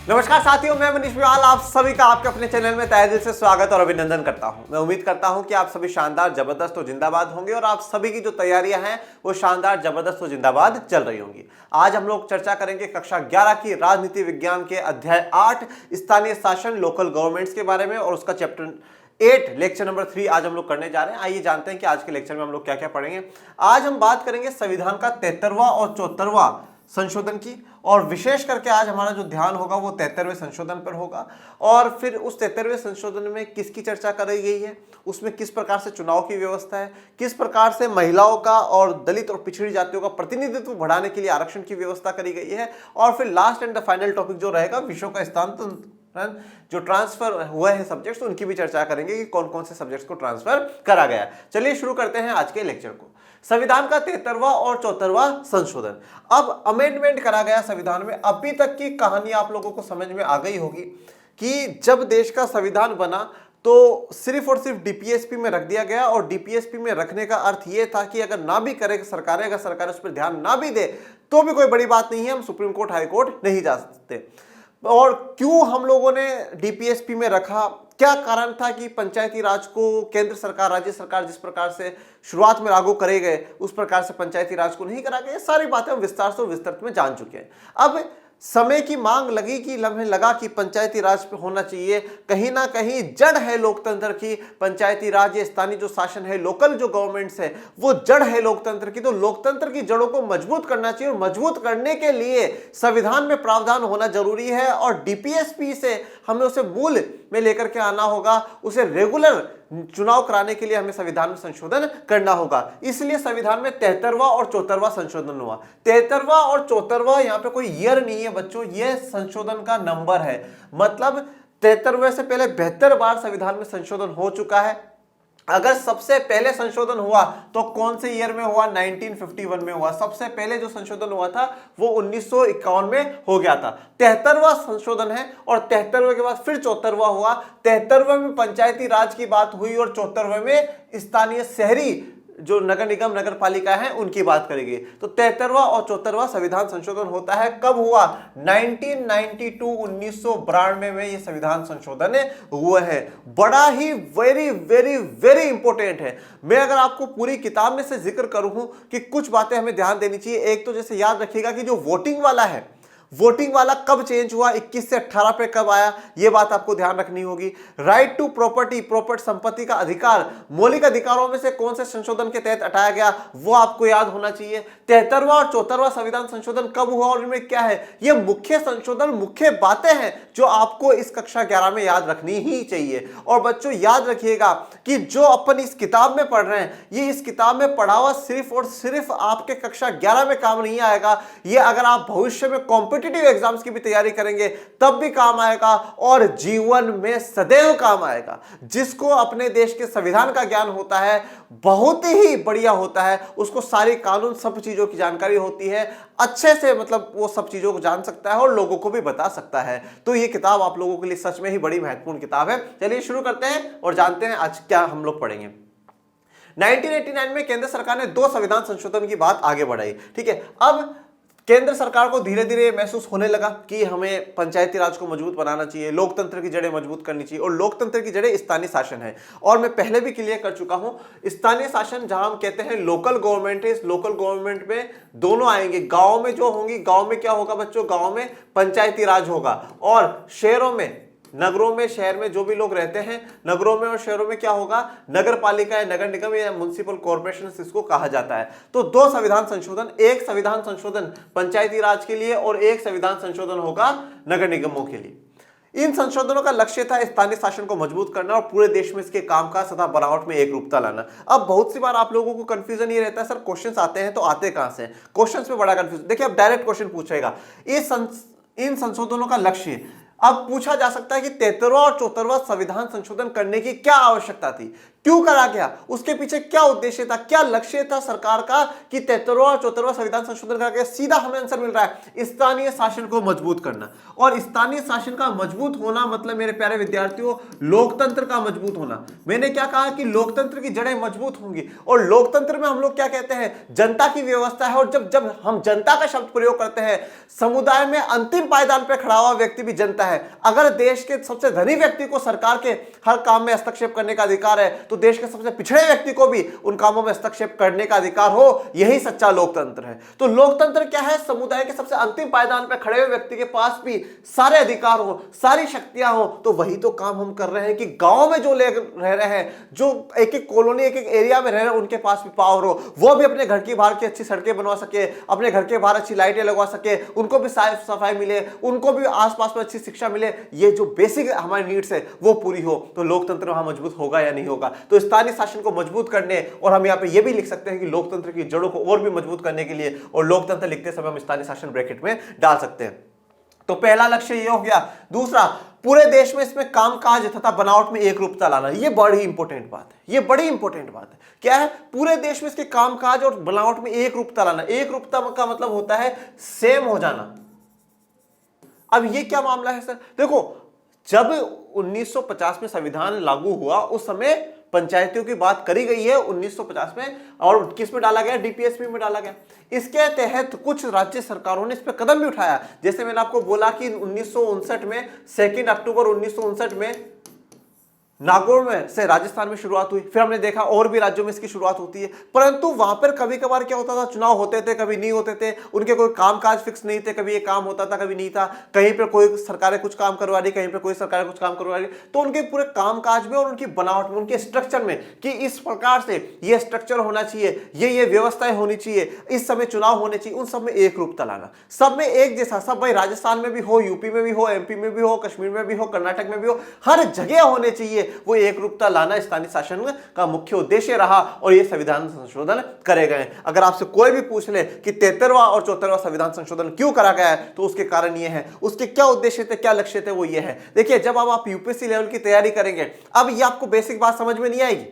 नमस्कार साथियों, मैं मनीष बिवाल आप सभी का आपके अपने चैनल में तहे दिल से स्वागत और अभिनंदन करता हूं। मैं उम्मीद करता हूं कि आप सभी शानदार, जबरदस्त और जिंदाबाद होंगे और आप सभी की जो तैयारियां हैं वो शानदार, जबरदस्त और जिंदाबाद चल रही होंगी। आज हम लोग चर्चा करेंगे कक्षा 11 की राजनीति विज्ञान के अध्याय 8 स्थानीय शासन लोकल गवर्नमेंट्स के बारे में और उसका चैप्टर 8 लेक्चर नंबर 3 आज हम लोग करने जा रहे हैं। आइए जानते हैं कि आज के लेक्चर में हम लोग क्या क्या पढ़ेंगे। आज हम बात करेंगे संविधान का 73वां और 74वां संशोधन की, और विशेष करके आज हमारा जो ध्यान होगा वो 73वें संशोधन पर होगा। और फिर उस 73वें संशोधन में किसकी चर्चा कराई गई है, उसमें किस प्रकार से चुनाव की व्यवस्था है, किस प्रकार से महिलाओं का और दलित और पिछड़ी जातियों का प्रतिनिधित्व बढ़ाने के लिए आरक्षण की व्यवस्था करी गई है। और फिर last and the final topic जो रहेगा विषयों का स्थानांतरण, जो ट्रांसफर हुए हैं सब्जेक्ट्स, उनकी भी चर्चा करेंगे कि कौन कौन से सब्जेक्ट्स को ट्रांसफर करा गया। चलिए शुरू करते हैं आज के लेक्चर को। संविधान का 73वां और 74वां संशोधन। अब अमेंडमेंट करा गया संविधान में। अभी तक की कहानी आप लोगों को समझ में आ गई होगी कि जब देश का संविधान बना तो सिर्फ और सिर्फ डीपीएसपी में रख दिया गया, और डीपीएसपी में रखने का अर्थ यह था कि अगर ना भी करे सरकार, अगर सरकार उस पर ध्यान ना भी दे तो भी कोई बड़ी बात नहीं है, हम सुप्रीम कोर्ट, हाई कोर्ट नहीं जा सकते। और क्यों हम लोगों ने डीपीएसपी में रखा, क्या कारण था कि पंचायती राज को केंद्र सरकार, राज्य सरकार जिस प्रकार से शुरुआत में लागू करे गए उस प्रकार से पंचायती राज को नहीं करा गया, ये सारी बातें हम विस्तार से और विस्तृत में जान चुके हैं। अब समय की मांग लगी कि लम्हे लगा कि पंचायती राज पे होना चाहिए। कहीं ना कहीं जड़ है लोकतंत्र की पंचायती राज, स्थानीय जो शासन है, लोकल जो गवर्नमेंट्स है, वो जड़ है लोकतंत्र की। तो लोकतंत्र की जड़ों को मजबूत करना चाहिए, और मजबूत करने के लिए संविधान में प्रावधान होना जरूरी है। और डीपीएसपी से हमें उसे मूल में लेकर के आना होगा, उसे रेगुलर चुनाव कराने के लिए हमें संविधान में संशोधन करना होगा। इसलिए संविधान में 73वां और 74वां संशोधन हुआ। 73वां और 74वां यहाँ पे कोई ईयर नहीं है बच्चों, ये संशोधन का नंबर है। मतलब 73वें से पहले 72 बार संविधान में संशोधन हो चुका है। अगर सबसे पहले संशोधन हुआ तो कौन से ईयर में हुआ? 1951 में हुआ। सबसे पहले जो संशोधन हुआ था वो 1951 में हो गया था। 73वां संशोधन है, और 73वें के बाद फिर 74वां हुआ। 73वें में पंचायती राज की बात हुई, और 74वें में स्थानीय शहरी जो नगर निगम, नगर पालिका है, उनकी बात करेंगे। तो 73वां और 74वां संविधान संशोधन होता है। कब हुआ? 1992 में ये संविधान संशोधन हुआ है। बड़ा ही वेरी वेरी वेरी इंपॉर्टेंट है। मैं अगर आपको पूरी किताब में से जिक्र करूं कि कुछ बातें हमें ध्यान देनी चाहिए। एक तो जैसे याद रखिएगा कि जो वोटिंग वाला है, वोटिंग वाला कब चेंज हुआ, 21 से 18 पे कब आया, यह बात आपको ध्यान रखनी होगी। राइट टू प्रॉपर्टी, प्रॉपर्टी संपत्ति का अधिकार, मौलिक अधिकारों में से कौन से संशोधन के तहत हटाया गया, वो आपको याद होना चाहिए। 73वां और 74वां संविधान संशोधन कब हुआ और इनमें क्या है, ये मुख्य संशोधन, मुख्य बातें हैं जो आपको इस कक्षा 11 में याद रखनी ही चाहिए। और बच्चों याद रखिएगा कि जो अपन इस किताब में पढ़ रहे हैं, ये इस किताब में पढ़ा हुआ सिर्फ और सिर्फ आपके कक्षा 11 में काम नहीं आएगा। ये अगर आप भविष्य में कॉम्पिटिटिव एग्जाम्स की भी तैयारी करेंगे तब भी काम आएगा, और जीवन में सदैव काम आएगा। जिसको अपने देश के संविधान का ज्ञान होता है, बहुत ही बढ़िया होता है, उसको सारे कानून, सब चीजों की जानकारी होती है अच्छे से, मतलब वो सब चीजों को जान सकता है और लोगों को भी बता सकता है। तो ये किताब आप लोगों के लिए सच में ही बड़ी महत्वपूर्ण किताब है। चलिए शुरू करते हैं और जानते हैं आज क्या हम लोग पढ़ेंगे। 1989 में केंद्र सरकार ने 2 संविधान संशोधन की बात आगे बढ़ाई। ठीक है, अब केंद्र सरकार को धीरे धीरे महसूस होने लगा कि हमें पंचायती राज को मजबूत बनाना चाहिए, लोकतंत्र की जड़ें मजबूत करनी चाहिए, और लोकतंत्र की जड़ें स्थानीय शासन है। और मैं पहले भी क्लियर कर चुका हूं, स्थानीय शासन जहां हम कहते हैं लोकल गवर्नमेंट है, इस लोकल गवर्नमेंट में दोनों आएंगे। गांव में जो होंगी, गांव में क्या होगा बच्चों, गांव में पंचायती राज होगा, और शहरों में, नगरों में, शहर में जो भी लोग रहते हैं, नगरों में और शहरों में क्या होगा, नगर पालिका या नगर निगम या म्युनिसिपल कॉर्पोरेशन इसको कहा जाता है। तो 2 संविधान संशोधन, एक संविधान संशोधन पंचायती राज के लिए और एक संविधान संशोधन होगा नगर निगमों के लिए। इन संशोधनों का लक्ष्य था स्थानीय शासन को मजबूत करना और पूरे देश में इसके कामकाज तथा बनावट में एक रूपता लाना। अब बहुत सी बार आप लोगों को कंफ्यूजन ये रहता है, सर क्वेश्चंस आते हैं तो आते कहां से, क्वेश्चंस में बड़ा कंफ्यूजन। देखिए अब डायरेक्ट क्वेश्चन पूछेगा, इन संशोधनों का लक्ष्य, अब पूछा जा सकता है कि 73वां और 74वां संविधान संशोधन करने की क्या आवश्यकता थी, क्यों करा गया, उसके पीछे क्या उद्देश्य था, क्या लक्ष्य था सरकार का कि 73वां और 74वां संविधान संशोधन करके? सीधा हमें आंसर मिल रहा है, स्थानीय शासन को मजबूत करना। और स्थानीय शासन का मजबूत होना मतलब मेरे प्यारे विद्यार्थियों, लोकतंत्र का मजबूत होना। मैंने क्या कहा कि लोकतंत्र की जड़ें मजबूत होंगी, और लोकतंत्र में हम लोग क्या कहते हैं, जनता की व्यवस्था है। और जब जब हम जनता का शब्द प्रयोग करते हैं, समुदाय में अंतिम पायदान पर खड़ा हुआ व्यक्ति भी जनता है। अगर देश के सबसे धनी व्यक्ति को सरकार के हर काम में हस्तक्षेप करने का अधिकार है, तो देश के सबसे पिछड़े व्यक्ति को भी उन कामों में हस्तक्षेप करने का अधिकार हो, यही सच्चा लोकतंत्र है। तो लोकतंत्र क्या है, समुदाय के सबसे अंतिम पायदान पर खड़े हुए व्यक्ति के पास भी सारे अधिकार हो, सारी शक्तियां हो। तो वही तो काम हम कर रहे हैं कि गांव में जो लोग रह रहे हैं, जो एक एक कॉलोनी एक एक एरिया में रह रहे हैं, उनके पास भी पावर हो, वो भी अपने घर के बाहर की अच्छी सड़कें बनवा सके, अपने घर के बाहर अच्छी लाइटें लगवा सके, उनको भी साफ सफाई मिले, उनको भी आसपास में अच्छी शिक्षा मिले। ये जो बेसिक हमारी नीड्स है वो पूरी हो, तो लोकतंत्र वहां मजबूत होगा या नहीं होगा। तो स्थानीय शासन को मजबूत करने, और हम यहाँ पे ये भी लिख सकते हैं कि लोकतंत्र की जड़ों को और भी मजबूत करने के लिए, और लोकतंत्र लिखते समय हम स्थानीय शासन ब्रैकेट में डाल सकते हैं। तो पहला लक्ष्य ये हो गया। दूसरा, पूरे देश में इसमें कामकाज तथा बनावट में एक रूपता लाना। ये बड़ी इंपॉर्टेंट बात है, ये बड़ी इंपॉर्टेंट बात है। क्या है, पूरे देश में इसके कामकाज और बनावट में एक रूपता लाना। एक रूपता का मतलब होता है सेम हो जाना। अब ये क्या मामला है सर? देखो, जब 1950 में संविधान लागू हुआ, उस समय पंचायतियों की बात करी गई है 1950 में, और किस में डाला गया, डीपीएसपी में डाला गया। इसके तहत कुछ राज्य सरकारों ने इस पर कदम भी उठाया। जैसे मैंने आपको बोला कि 1959 में 2 अक्टूबर 1959 में नागौर में से राजस्थान में शुरुआत हुई। फिर हमने देखा और भी राज्यों में इसकी शुरुआत होती है, परंतु वहां पर कभी कभार क्या होता था, चुनाव होते थे, कभी नहीं होते थे, उनके कोई कामकाज फिक्स नहीं थे, कभी ये काम होता था, कभी नहीं था। कहीं पर कोई सरकारें कुछ काम करवा रही, कहीं पर कोई सरकारें कुछ काम करवा रही। तो उनके पूरे कामकाज में और उनकी बनावट में, उनके स्ट्रक्चर में, कि इस प्रकार से ये स्ट्रक्चर होना चाहिए, ये व्यवस्थाएं होनी चाहिए, इस समय चुनाव होने चाहिए, उन सब में एक रूपता लाना, सब में एक जैसा। सब भाई राजस्थान में भी हो, यूपी में भी हो, एमपी में भी हो, कश्मीर में भी हो, कर्नाटक में भी हो, हर जगह होने चाहिए। वो एक रूपता लाना स्थानीय शासन का मुख्य उद्देश्य रहा, और ये संविधान संशोधन करे गए। अगर आपसे कोई भी पूछ ले कि 73वां और 74वां संविधान संशोधन क्यों करा गया है, तो उसके कारण ये है, उसके क्या उद्देश्य थे, क्या लक्ष्य थे, वो ये है। देखिए, जब आप यूपीएससी लेवल की तैयारी करेंगे, अब ये आपको बेसिक बात समझ में नहीं आएगी।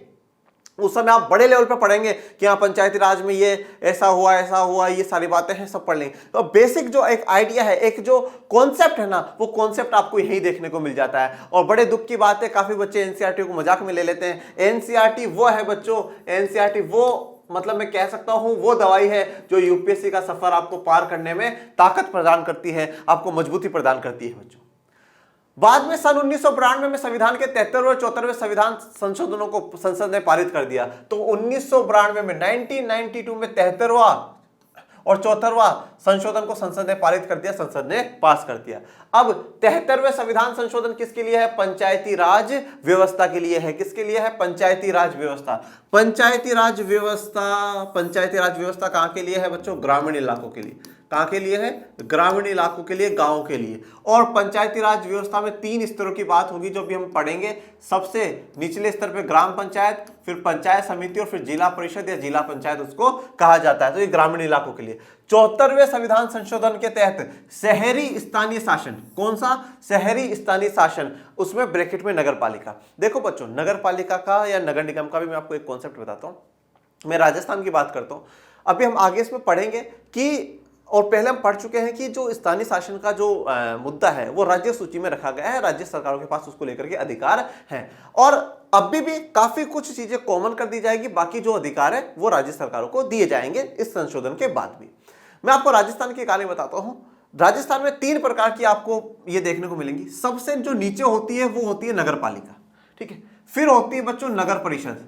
उस समय आप बड़े लेवल पर पढ़ेंगे कि हाँ पंचायती राज में ये ऐसा हुआ, ये सारी बातें हैं, सब पढ़ लेंगे। तो बेसिक जो एक आइडिया है, एक जो कॉन्सेप्ट है ना, वो कॉन्सेप्ट आपको यही देखने को मिल जाता है। और बड़े दुख की बात है, काफी बच्चे एनसीईआरटी को मजाक में ले लेते हैं। एनसीईआरटी वो है बच्चों, एनसीईआरटी वो मतलब मैं कह सकता हूं वो दवाई है जो यूपीएससी का सफर आपको पार करने में ताकत प्रदान करती है, आपको मजबूती प्रदान करती है बच्चों। बाद में सन 1992 में संविधान के 73वें और 74वें संविधान संशोधनों को संसद ने पारित कर दिया। तो 1992 में 1992 में 73वां और 74वां संशोधन को संसद ने पारित कर दिया, संसद ने पास कर दिया। अब 73वें संविधान संशोधन किसके लिए है? पंचायती राज व्यवस्था के लिए है। किसके लिए है? पंचायती राज व्यवस्था। पंचायती राज व्यवस्था कहां के लिए है बच्चों? ग्रामीण इलाकों के लिए। कहां के लिए है? ग्रामीण इलाकों के लिए, गांव के लिए। और पंचायती राज व्यवस्था में 3 स्तरों की बात होगी जो भी हम पढ़ेंगे। सबसे निचले स्तर पे ग्राम पंचायत, फिर पंचायत समिति, और फिर जिला परिषद या जिला पंचायत उसको कहा जाता है। तो ये ग्रामीण इलाकों के लिए। 74वें संविधान संशोधन के तहत शहरी स्थानीय शासन, कौन सा? शहरी स्थानीय शासन, उसमें ब्रैकेट में नगर पालिका। देखो बच्चों, नगर पालिका का या नगर निगम का भी मैं आपको एक कॉन्सेप्ट बताता हूं। मैं राजस्थान की बात करता हूं, अभी हम आगे इसमें पढ़ेंगे कि, और पहले हम पढ़ चुके हैं कि जो स्थानीय शासन का जो मुद्दा है वो राज्य सूची में रखा गया है, राज्य सरकारों के पास उसको लेकर के अधिकार हैं। और अभी भी काफी कुछ चीजें कॉमन कर दी जाएगी, बाकी जो अधिकार है वो राज्य सरकारों को दिए जाएंगे इस संशोधन के बाद भी। मैं आपको राजस्थान की कहानी बताता हूं। राजस्थान में 3 प्रकार की आपको ये देखने को मिलेंगी। सबसे जो नीचे होती है वो होती है नगर पालिका, ठीक है। फिर होती है बच्चों नगर परिषद,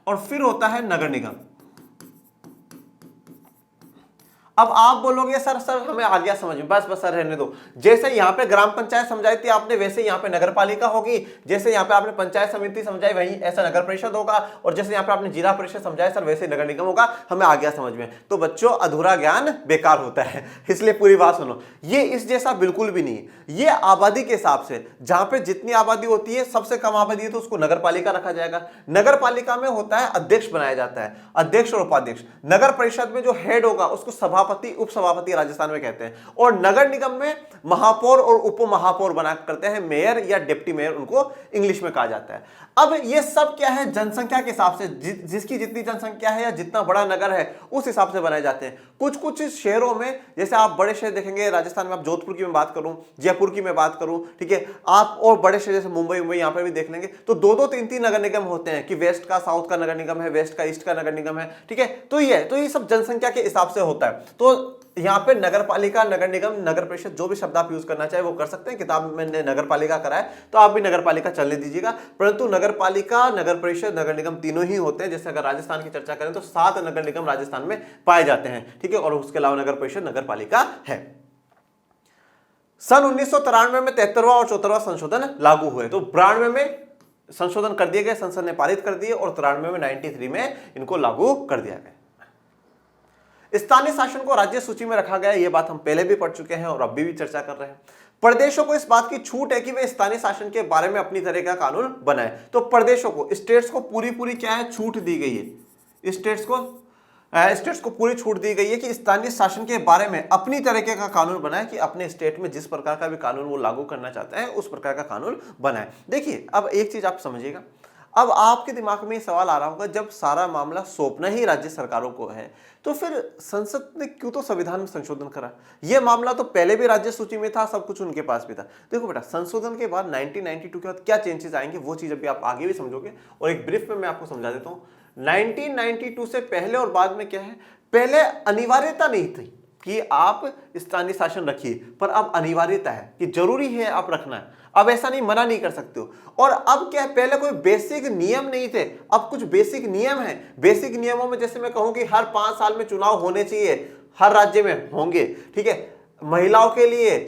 और फिर होता है नगर निगम। अब आप बोलोगे सर हमें आ गया समझ में, बस सर रहने दो। जैसे यहाँ पे ग्राम पंचायत समझाई थी आपने, वैसे यहाँ पे नगर पालिका होगी। जैसे यहाँ पे आपने पंचायत समिति समझाई, वही ऐसा नगर परिषद होगा। और जैसे यहाँ पे आपने जिला परिषद समझाया सर, वैसे नगर निगम होगा। हमें आ गया समझ में। तो बच्चों, अधूरा ज्ञान बेकार होता है, इसलिए पूरी बात सुनो। ये इस जैसा बिल्कुल भी नहीं। ये आबादी के हिसाब से, जहां पे जितनी आबादी होती है, सबसे कम आबादी है तो उसको नगर पालिका रखा जाएगा। नगर पालिका में होता है अध्यक्ष बनाया जाता है, अध्यक्ष और उपाध्यक्ष। नगर परिषद में जो हेड होगा उसको सभापति सभापति उप सभापति राजस्थान में कहते हैं, और नगर निगम में महापौर और उप महापौर बना करते हैं, मेयर या डिप्टी मेयर उनको इंग्लिश में कहा जाता है। अब ये सब क्या है, जनसंख्या के हिसाब से, जिसकी जितनी जनसंख्या है या जितना बड़ा नगर है उस हिसाब से बनाए जाते हैं। कुछ कुछ शहरों में, जैसे आप बड़े शहर देखेंगे राजस्थान में, आप जोधपुर की मैं बात करूं, जयपुर की मैं बात करूं, ठीक है, आप और बड़े शहर जैसे मुंबई यहाँ पे भी देख लेंगे, तो दो दो तीन तीन नगर निगम होते हैं कि वेस्ट का साउथ का नगर निगम है, वेस्ट का ईस्ट का नगर निगम है, ठीक है। तो ये सब जनसंख्या के हिसाब से होता है। तो यहाँ पे नगर पालिका, नगर निगम, नगर परिषद, जो भी शब्द आप यूज करना चाहे वो कर सकते हैं। किताब में नगर पालिका करा है तो आप भी नगर पालिका चलने दीजिएगा, परंतु नगर पालिका, नगर परिषद, नगर निगम तीनों ही होते हैं। जैसे अगर राजस्थान की चर्चा करें तो 7 नगर निगम राजस्थान में पाए जाते हैं, ठीक है, और उसके अलावा नगर परिषद, नगर पालिका है। सन 1993 में 73वां और 74वां संशोधन लागू हुए। तो 92 में संशोधन कर दिए गए, संसद ने पारित कर दिए, और 93 में 93 में इनको लागू कर दिया गया। स्थानीय शासन को राज्य सूची में रखा गया, यह बात हम पहले भी पढ़ चुके हैं और अभी भी चर्चा कर रहे हैं। प्रदेशों को इस बात की छूट है कि वे स्थानीय शासन के बारे में अपनी तरह का कानून बनाए। तो प्रदेशों को, स्टेट्स को पूरी क्या है, छूट दी गई है। स्टेट्स को पूरी छूट दी गई है कि स्थानीय शासन के बारे में अपनी तरीके का कानून बनाए, कि अपने स्टेट में जिस प्रकार का भी कानून वो लागू करना चाहते हैं उस प्रकार का कानून बनाए। देखिए, अब एक चीज आप समझिएगा, अब आपके दिमाग में सवाल आ रहा होगा, जब सारा मामला सौंपना ही राज्य सरकारों को है तो फिर संसद ने क्यों तो संविधान में संशोधन करा? यह मामला तो पहले भी राज्य सूची में था, सब कुछ उनके पास भी था। देखो बेटा, संशोधन के बाद 1992 के बाद क्या चेंजेस आएंगे वो चीज अभी आप आगे भी समझोगे, और एक ब्रीफ में मैं आपको समझा देता हूं। 1992 से पहले और बाद में क्या है, पहले अनिवार्यता नहीं थी कि आप स्थानीय शासन रखिए, पर अब अनिवार्यता है कि जरूरी है आप रखना है। अब ऐसा नहीं, मना नहीं कर सकते हो। और अब क्या है, पहले कोई बेसिक नियम नहीं थे, अब कुछ बेसिक नियम हैं। बेसिक नियमों में जैसे मैं कहूं कि हर 5 साल में चुनाव होने चाहिए, हर राज्य में होंगे, ठीक है। महिलाओं के लिए,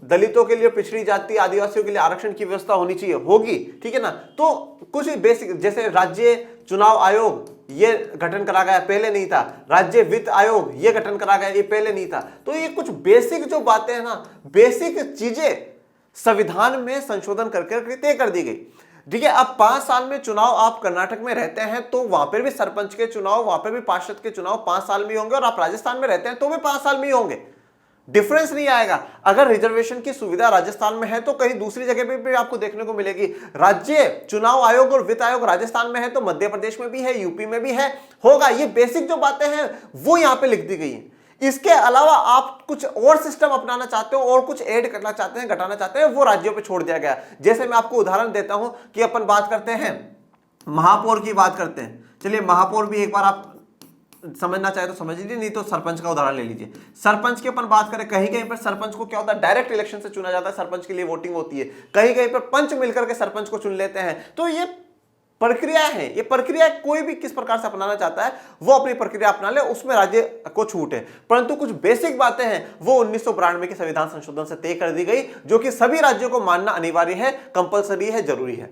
दलितों के लिए, पिछड़ी जाति आदिवासियों के लिए आरक्षण की व्यवस्था होनी चाहिए, होगी, ठीक है ना। तो कुछ बेसिक, जैसे राज्य चुनाव आयोग ये गठन करा गया, पहले नहीं था। राज्य वित्त आयोग ये गठन करा गया, ये पहले नहीं था। तो ये कुछ बेसिक जो बातें हैं ना, बेसिक चीजें संविधान में संशोधन करके तय कर दी गई, ठीक है। अब 5 साल में चुनाव, आप कर्नाटक में रहते हैं तो वहां पर भी सरपंच के चुनाव, वहां पर भी पार्षद के चुनाव 5 साल में होंगे, और आप राजस्थान में रहते हैं तो भी 5 साल में ही होंगे। डिफरेंस नहीं आएगा। अगर रिजर्वेशन की सुविधा राजस्थान में है तो कहीं दूसरी जगह पे भी आपको देखने को मिलेगी। राज्य चुनाव आयोग और वित्त आयोग राजस्थान में है तो मध्य प्रदेश में भी है, यूपी में भी है, होगा। ये बेसिक जो बातें हैं वो यहां पे लिख दी गई हैं। इसके अलावा आप कुछ और सिस्टम अपनाना चाहते हो और कुछ ऐड करना चाहते हैं, घटाना चाहते हैं, वो राज्यों पे छोड़ दिया गया। जैसे मैं आपको उदाहरण देता हूं कि अपन बात करते हैं महापौर की, बात करते हैं। चलिए, महापौर भी एक बार आप समझना चाहे तो समझ लीजिए, नहीं तो सरपंच का उदाहरण ले लीजिए। सरपंच की अपन बात करें, कहीं कहीं पर सरपंच को क्या होता है, डायरेक्ट इलेक्शन से चुना जाता है, सरपंच के लिए वोटिंग होती है। कहीं कहीं पर पंच मिलकर के सरपंच को चुन लेते हैं। तो ये प्रक्रिया है, ये प्रक्रिया कोई भी किस प्रकार से अपनाना चाहता है वो अपनी प्रक्रिया अपना ले, उसमें राज्य को छूट है। परंतु कुछ बेसिक बातें हैं वो 1992 के संविधान संशोधन से तय कर दी गई, जो कि सभी राज्यों को मानना अनिवार्य है, कंपलसरी है, जरूरी है।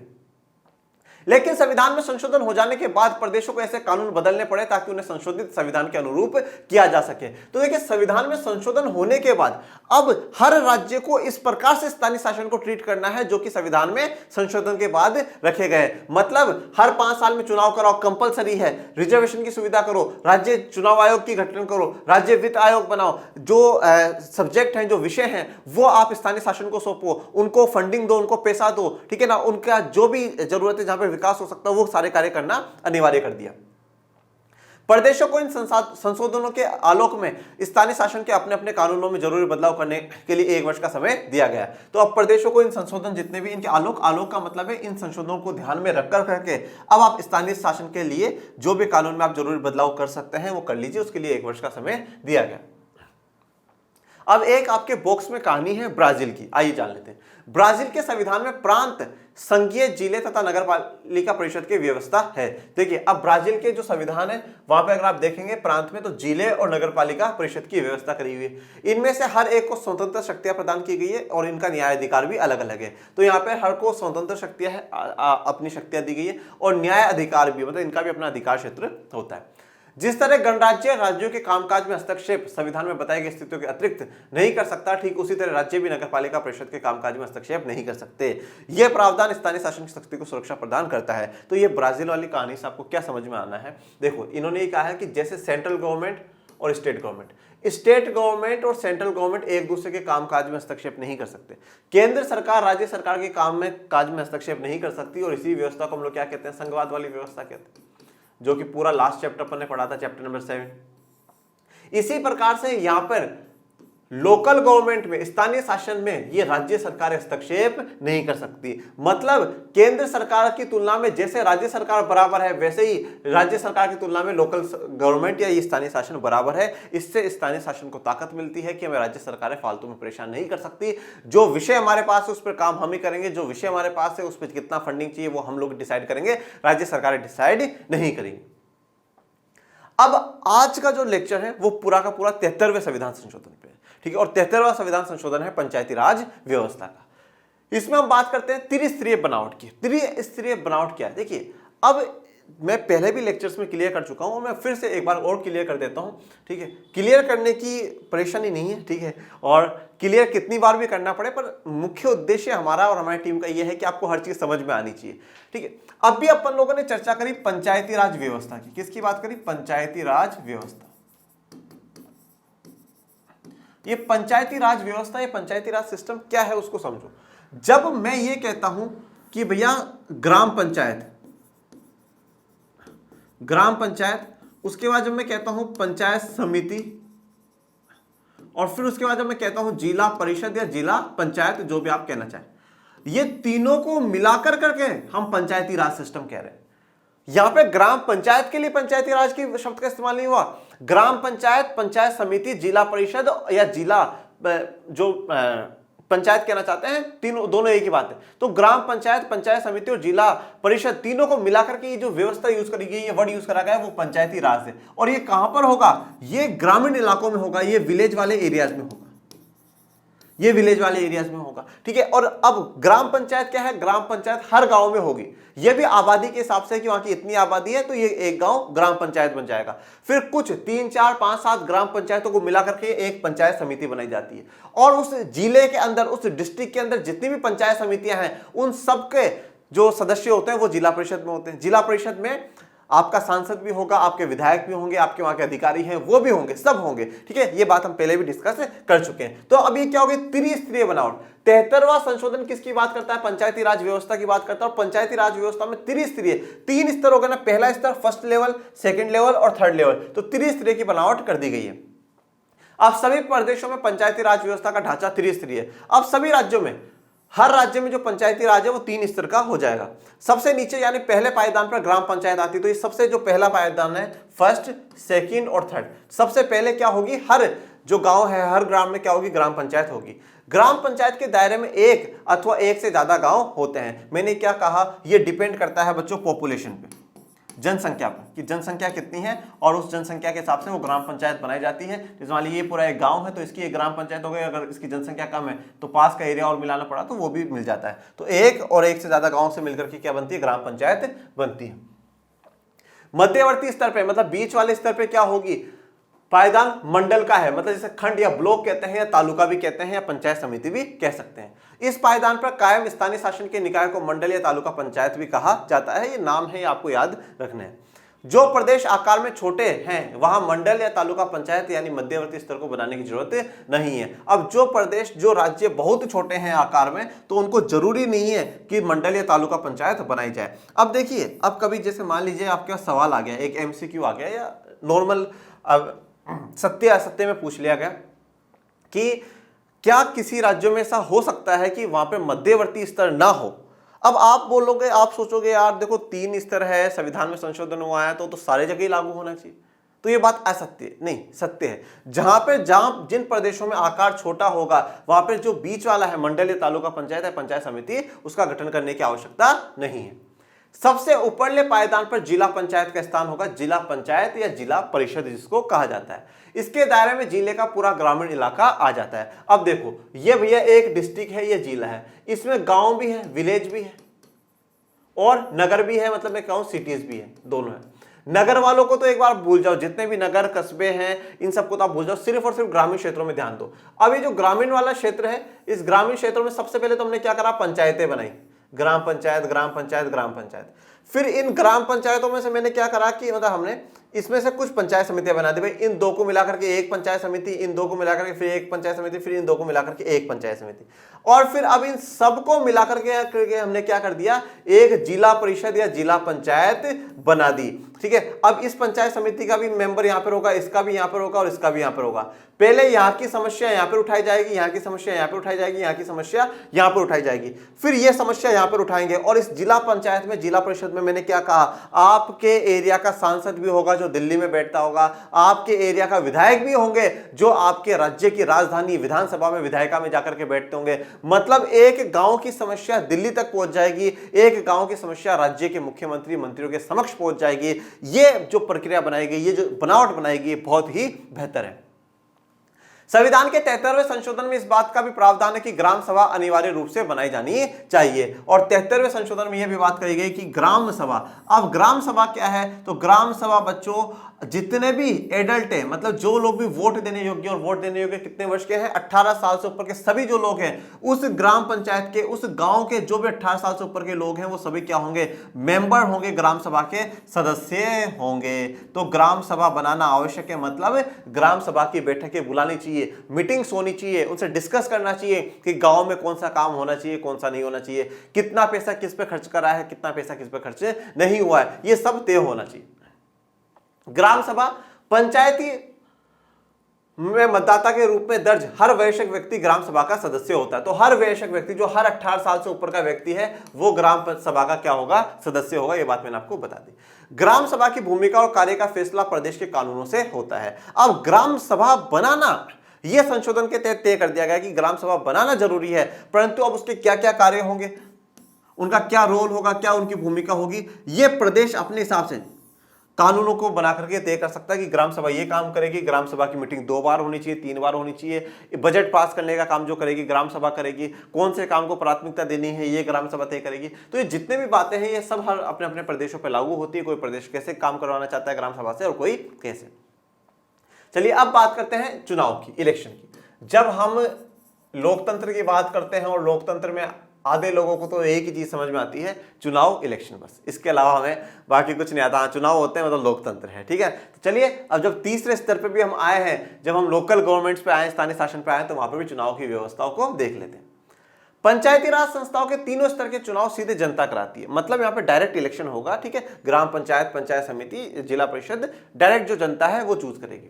लेकिन संविधान में संशोधन हो जाने के बाद प्रदेशों को ऐसे कानून बदलने पड़े ताकि उन्हें संशोधित संविधान के अनुरूप किया जा सके। तो देखिए, संविधान में संशोधन होने के बाद अब हर राज्य को इस प्रकार से स्थानीय शासन को ट्रीट करना है जो कि संविधान में संशोधन के बाद रखे गए। मतलब हर 5 साल में चुनाव कराओ, कंपलसरी है, रिजर्वेशन की सुविधा करो, राज्य चुनाव आयोग की गठन करो, राज्य वित्त आयोग बनाओ, जो सब्जेक्ट हैं, जो विषय हैं वो आप स्थानीय शासन को सौंपो, उनको फंडिंग दो, उनको पैसा दो, ठीक है ना, उनका जो भी जरूरत है, जहां पर विकास हो सकता है वो सारे कार्य करना अनिवार्य कर दिया। प्रदेशों को इन संशोधनों के आलोक में स्थानीय शासन के अपने अपने कानूनों में जरूरी बदलाव करने के लिए 1 वर्ष का समय दिया गया। तो अब प्रदेशों को इन संशोधन जितने भी इनके आलोक का मतलब है इन संशोधनों को ध्यान में रखकर करके अब आप स्थानीय शासन के लिए जो भी कानून में आप जरूरी बदलाव कर सकते हैं वो कर लीजिए, उसके लिए 1 वर्ष का समय दिया गया। अब एक आपके बॉक्स में कहानी है ब्राजील की, आइए जान लेते हैं। ब्राजील के संविधान में प्रांत, संघीय, जिले तथा नगर पालिका परिषद की व्यवस्था है। देखिए, अब ब्राजील के जो संविधान है वहां पे अगर आप देखेंगे प्रांत में तो जिले और नगर पालिका परिषद की व्यवस्था करी हुई है। इनमें से हर एक को स्वतंत्र शक्तियां प्रदान की गई है और इनका न्याय अधिकार भी अलग अलग है। तो यहाँ पे हर को स्वतंत्र शक्तियां है, अपनी शक्तियां दी गई है, और न्याय अधिकार भी, मतलब इनका भी अपना अधिकार क्षेत्र होता है। जिस तरह गणराज्य राज्यों के कामकाज में हस्तक्षेप संविधान में बताई गई स्थितियों के अतिरिक्त नहीं कर सकता, ठीक उसी तरह राज्य भी नगरपालिका परिषद के कामकाज में हस्तक्षेप नहीं कर सकते। यह प्रावधान स्थानीय शासन की शक्ति को सुरक्षा प्रदान करता है। तो ये ब्राजील वाली कहानी से आपको क्या समझ में आना है? देखो, इन्होंने ये कहा है कि जैसे सेंट्रल गवर्नमेंट और स्टेट गवर्नमेंट। स्टेट गवर्नमेंट और सेंट्रल गवर्नमेंट एक दूसरे के कामकाज में हस्तक्षेप नहीं कर सकते। केंद्र सरकार राज्य सरकार के काज में हस्तक्षेप नहीं कर सकती, और इसी व्यवस्था को हम लोग क्या कहते हैं, संघवाद वाली व्यवस्था कहते हैं, जो कि पूरा लास्ट चैप्टर पर ने पढ़ा था, चैप्टर नंबर 7। इसी प्रकार से यहां पर लोकल गवर्नमेंट में, स्थानीय शासन में ये राज्य सरकार हस्तक्षेप नहीं कर सकती। मतलब केंद्र सरकार की तुलना में जैसे राज्य सरकार बराबर है, वैसे ही राज्य सरकार की तुलना में लोकल गवर्नमेंट या ये स्थानीय शासन बराबर है। इससे स्थानीय शासन को ताकत मिलती है कि हमें राज्य सरकारें फालतू में परेशान नहीं कर सकती। जो विषय हमारे पास है उस पर काम हम ही करेंगे, जो विषय हमारे पास है उस पर कितना फंडिंग चाहिए वो हम लोग डिसाइड करेंगे, राज्य सरकारें डिसाइड नहीं करेंगी। अब आज का जो लेक्चर है वो पूरा का पूरा 73वें संविधान संशोधन पे है, ठीक है। और 73वां संविधान संशोधन है पंचायती राज व्यवस्था का। इसमें हम बात करते हैं त्रिस्तरीय बनावट की। त्रिस्तरीय बनावट क्या है, देखिए अब मैं पहले भी लेक्चर्स में क्लियर कर चुका हूं, मैं फिर से एक बार और क्लियर कर देता हूं, ठीक है। क्लियर करने की परेशानी नहीं है, ठीक है, और क्लियर कितनी बार भी करना पड़े, पर मुख्य उद्देश्य हमारा और हमारी टीम का यह है कि आपको हर चीज समझ में आनी चाहिए, ठीक है। अभी अपन लोगों ने चर्चा करी पंचायती राज व्यवस्था की। किसकी बात करी, पंचायती राज व्यवस्था। ये पंचायती राज व्यवस्था, ये पंचायती राज सिस्टम क्या है उसको समझो। जब मैं ये कहता हूं कि भैया ग्राम पंचायत, उसके बाद जब मैं कहता हूं पंचायत समिति, और फिर उसके बाद जब मैं कहता हूं जिला परिषद या जिला पंचायत, जो भी आप कहना चाहें, ये तीनों को मिलाकर करके हम पंचायती राज सिस्टम कह रहे हैं। यहां पे ग्राम पंचायत के लिए पंचायती राज की शब्द का इस्तेमाल नहीं हुआ। ग्राम पंचायत, पंचायत समिति, जिला परिषद या जिला जो पंचायत कहना चाहते हैं, तीनों दोनों एक ही बात है। तो ग्राम पंचायत, पंचायत समिति और जिला परिषद तीनों को मिलाकर के ये जो व्यवस्था यूज करी गई, ये वर्ड यूज करा गया है, वो पंचायती राज है। और ये कहां पर होगा, ये ग्रामीण इलाकों में होगा, ये विलेज वाले एरियाज में होगा, ये विलेज वाले एरियाज में होगा, ठीक है। और अब ग्राम पंचायत क्या है, ग्राम पंचायत हर गांव में होगी। ये भी आबादी के हिसाब से कि वहां की इतनी आबादी है तो ये एक गांव ग्राम पंचायत बन जाएगा। फिर कुछ 3, 4, 5, 7 ग्राम पंचायतों को मिलाकर के एक पंचायत समिति बनाई जाती है। और उस जिले के अंदर, उस डिस्ट्रिक्ट के अंदर जितनी भी पंचायत समितियां हैं, उन सबके जो सदस्य होते हैं वो जिला परिषद में होते हैं। जिला परिषद में आपका सांसद भी होगा, आपके विधायक भी होंगे, आपके वहां के अधिकारी हैं वो भी होंगे, सब होंगे, ठीक है। ये बात हम पहले भी डिस्कस कर चुके हैं। तो अब ये क्या होगी, त्रिस्तरीय बनावट। 73वां संशोधन किसकी बात करता है, पंचायती राज व्यवस्था की बात करता है। और पंचायती राज व्यवस्था में त्रिस्तरीय, 3 स्तर हो गए ना, पहला स्तर, फर्स्ट लेवल, सेकंड लेवल और थर्ड लेवल, तो त्रिस्तरीय की बनावट कर दी गई है। अब सभी प्रदेशों में पंचायती राज व्यवस्था का ढांचा त्रिस्तरीय है। अब सभी राज्यों में, हर राज्य में जो पंचायती राज है वो 3 स्तर का हो जाएगा। सबसे नीचे यानी पहले पायदान पर ग्राम पंचायत आती है, तो ये सबसे जो पहला पायदान है, फर्स्ट, सेकंड और थर्ड, सबसे पहले क्या होगी, हर जो गांव है, हर ग्राम में क्या होगी, ग्राम पंचायत होगी। ग्राम पंचायत के दायरे में एक अथवा एक से ज्यादा गांव होते हैं। मैंने क्या कहा, ये डिपेंड करता है बच्चों पॉपुलेशन पे, जनसंख्या पर, कि जनसंख्या कितनी है, और उस जनसंख्या के हिसाब से वो ग्राम पंचायत बनाई जाती है। जैसे मान लीजिए ये पूरा एक गांव है तो इसकी एक ग्राम पंचायत हो गई, अगर इसकी जनसंख्या कम है तो पास का एरिया और मिलाना पड़ा तो वो भी मिल जाता है। तो एक और एक से ज्यादा गांव से मिलकर के क्या बनती है, ग्राम पंचायत बनती है। मध्यवर्ती स्तर पे, मतलब बीच वाले स्तर पे क्या होगी, पायदान मंडल का है, मतलब जैसे खंड या ब्लॉक कहते हैं, या तालुका भी कहते हैं, या पंचायत समिति भी कह सकते हैं। इस पायदान पर कायम स्थानीय शासन के निकाय को मंडल या तालुका पंचायत भी कहा जाता है। ये नाम है, ये आपको याद रखने हैं। जो प्रदेश आकार में छोटे हैं वहां मंडल या तालुका पंचायत यानी मध्यवर्ती स्तर को बनाने की जरूरत नहीं है। अब जो प्रदेश, जो राज्य बहुत छोटे हैं आकार में, तो उनको जरूरी नहीं है कि मंडल या तालुका पंचायत बनाई जाए। अब देखिए, अब कभी जैसे मान लीजिए आपके पास सवाल आ गया, एक MCQ आ गया, या नॉर्मल सत्य असत्य में पूछ लिया गया कि क्या किसी राज्यों में ऐसा हो सकता है कि वहां पे मध्यवर्ती स्तर ना हो। अब आप बोलोगे, आप सोचोगे यार देखो 3 स्तर है, संविधान में संशोधन हुआ है तो सारे जगह ही लागू होना चाहिए। तो ये बात असत्य नहीं, सत्य है। जहां जिन प्रदेशों में आकार छोटा होगा वहां पर जो बीच वाला है, मंडल या तालुका पंचायत है, पंचायत समिति, उसका गठन करने की आवश्यकता नहीं है। सबसे ऊपरले पायदान पर जिला पंचायत का स्थान होगा, जिला पंचायत या जिला परिषद जिसको कहा जाता है। इसके दायरे में जिले का पूरा ग्रामीण इलाका आ जाता है। अब देखो, ये भैया एक डिस्ट्रिक्ट है, ये जिला है, इसमें गांव भी है, विलेज भी है और नगर भी है, मतलब मैं कहूं सिटीज भी है, दोनों है। नगर वालों को तो एक बार भूल जाओ, जितने भी नगर कस्बे हैं इन सबको तो आप भूल जाओ, सिर्फ और सिर्फ ग्रामीण क्षेत्रों में ध्यान दो। अब ये जो ग्रामीण वाला क्षेत्र है, इस ग्रामीण क्षेत्रों में सबसे पहले तो हमने क्या करा, पंचायतें बनाई, ग्राम पंचायत, ग्राम पंचायत, ग्राम पंचायत। फिर इन ग्राम पंचायतों में से मैंने क्या करा कि मतलब हमने इसमें से कुछ पंचायत समितियां बना दी भाई, इन दो को मिलाकर के एक पंचायत समिति, इन दो को मिलाकर के फिर एक पंचायत समिति, फिर इन दो को मिलाकर के एक पंचायत समिति, और फिर अब इन सबको मिलाकर के हमने क्या कर दिया, एक जिला परिषद या जिला पंचायत बना दी। ठीक है, अब इस पंचायत समिति का भी मेंबर यहां पर होगा, इसका भी यहां पर होगा और इसका भी यहां पर होगा। पहले यहां की समस्या यहां पर उठाई जाएगी, यहां की समस्या यहां पर उठाई जाएगी, यहां की समस्या यहां पर उठाई जाएगी, फिर यह समस्या यहां पर उठाएंगे। और इस जिला पंचायत में, जिला परिषद में मैंने क्या कहा, आपके एरिया का सांसद भी होगा जो दिल्ली में बैठता होगा, आपके एरिया का विधायक भी होंगे जो आपके राज्य की राजधानी विधानसभा में विधायिका में जाकर के बैठते होंगे। मतलब एक गांव की समस्या दिल्ली तक पहुंच जाएगी, एक गांव की समस्या राज्य के मुख्यमंत्री मंत्रियों के समक्ष पहुंच जाएगी। ये जो प्रक्रिया बनाएगी, ये जो बनावट बनाएगी, बहुत ही बेहतर है। संविधान के 73वें संशोधन में इस बात का भी प्रावधान है कि ग्राम सभा अनिवार्य रूप से बनाई जानी चाहिए। और 73वें संशोधन में यह भी बात कही गई कि ग्राम सभा, अब ग्राम सभा क्या है, तो ग्राम सभा बच्चों जितने भी एडल्ट हैं, मतलब जो लोग भी वोट देने योग्य, और वोट देने योग्य कितने वर्ष के हैं, 18 साल से ऊपर के सभी जो लोग हैं उस ग्राम पंचायत के, उस गांव के जो भी 18 साल से ऊपर के लोग हैं, वो सभी क्या होंगे, मेंबर होंगे, ग्राम सभा के सदस्य होंगे। तो ग्राम सभा बनाना आवश्यक है, मतलब ग्राम सभा की बैठकें बुलानी चाहिए, मीटिंग्स होनी चाहिए, उनसे डिस्कस करना चाहिए कि गांव में कौन सा काम होना चाहिए, कौन सा नहीं होना चाहिए, कितना पैसा किस पे खर्च करा है, कितना पैसा किस पे खर्च नहीं हुआ है, ये सब तय होना चाहिए। ग्राम सभा पंचायती में मतदाता के रूप में दर्ज हर वयस्क व्यक्ति ग्राम सभा का सदस्य होता है। तो हर वयस्क व्यक्ति, जो हर 18 साल से ऊपर का व्यक्ति है, वो ग्राम सभा का क्या होगा, सदस्य होगा। ये बात मैंने आपको बता दी। ग्राम सभा की भूमिका और कार्य का फैसला प्रदेश के कानूनों से होता है। अब ग्राम सभा बनाना, यह संशोधन के तहत तय कर दिया गया कि ग्राम सभा बनाना जरूरी है, परंतु अब उसके क्या क्या कार्य होंगे, उनका क्या रोल होगा, क्या उनकी भूमिका होगी, यह प्रदेश अपने हिसाब से कानूनों को बना करके तय कर सकता है कि ग्राम सभा ये काम करेगी, ग्राम सभा की मीटिंग 2 बार होनी चाहिए, 3 बार होनी चाहिए, बजट पास करने का काम जो करेगी ग्राम सभा करेगी, कौन से काम को प्राथमिकता देनी है ये ग्राम सभा तय करेगी। तो ये जितने भी बातें हैं ये सब हर अपने अपने प्रदेशों पर लागू होती है। कोई प्रदेश कैसे काम करवाना चाहता है ग्राम सभा से और कोई कैसे। चलिए अब बात करते हैं चुनाव की, इलेक्शन की। जब हम लोकतंत्र की बात करते हैं और लोकतंत्र में आधे लोगों को तो एक ही चीज समझ में आती है, चुनाव, इलेक्शन, बस, इसके अलावा हमें बाकी कुछ नहीं आता। चुनाव होते हैं मतलब लोकतंत्र है, ठीक है। तो चलिए अब जब तीसरे स्तर पे भी हम आए हैं, जब हम लोकल गवर्नमेंट्स पे आए, स्थानीय शासन पे आए, तो वहां पर भी चुनाव की व्यवस्थाओं को देख लेते हैं। पंचायती राज संस्थाओं के तीनों स्तर के चुनाव सीधे जनता कराती है, मतलब यहाँ पे डायरेक्ट इलेक्शन होगा, ठीक है। ग्राम पंचायत, पंचायत समिति, जिला परिषद, डायरेक्ट जो जनता है वो चूज करेगी।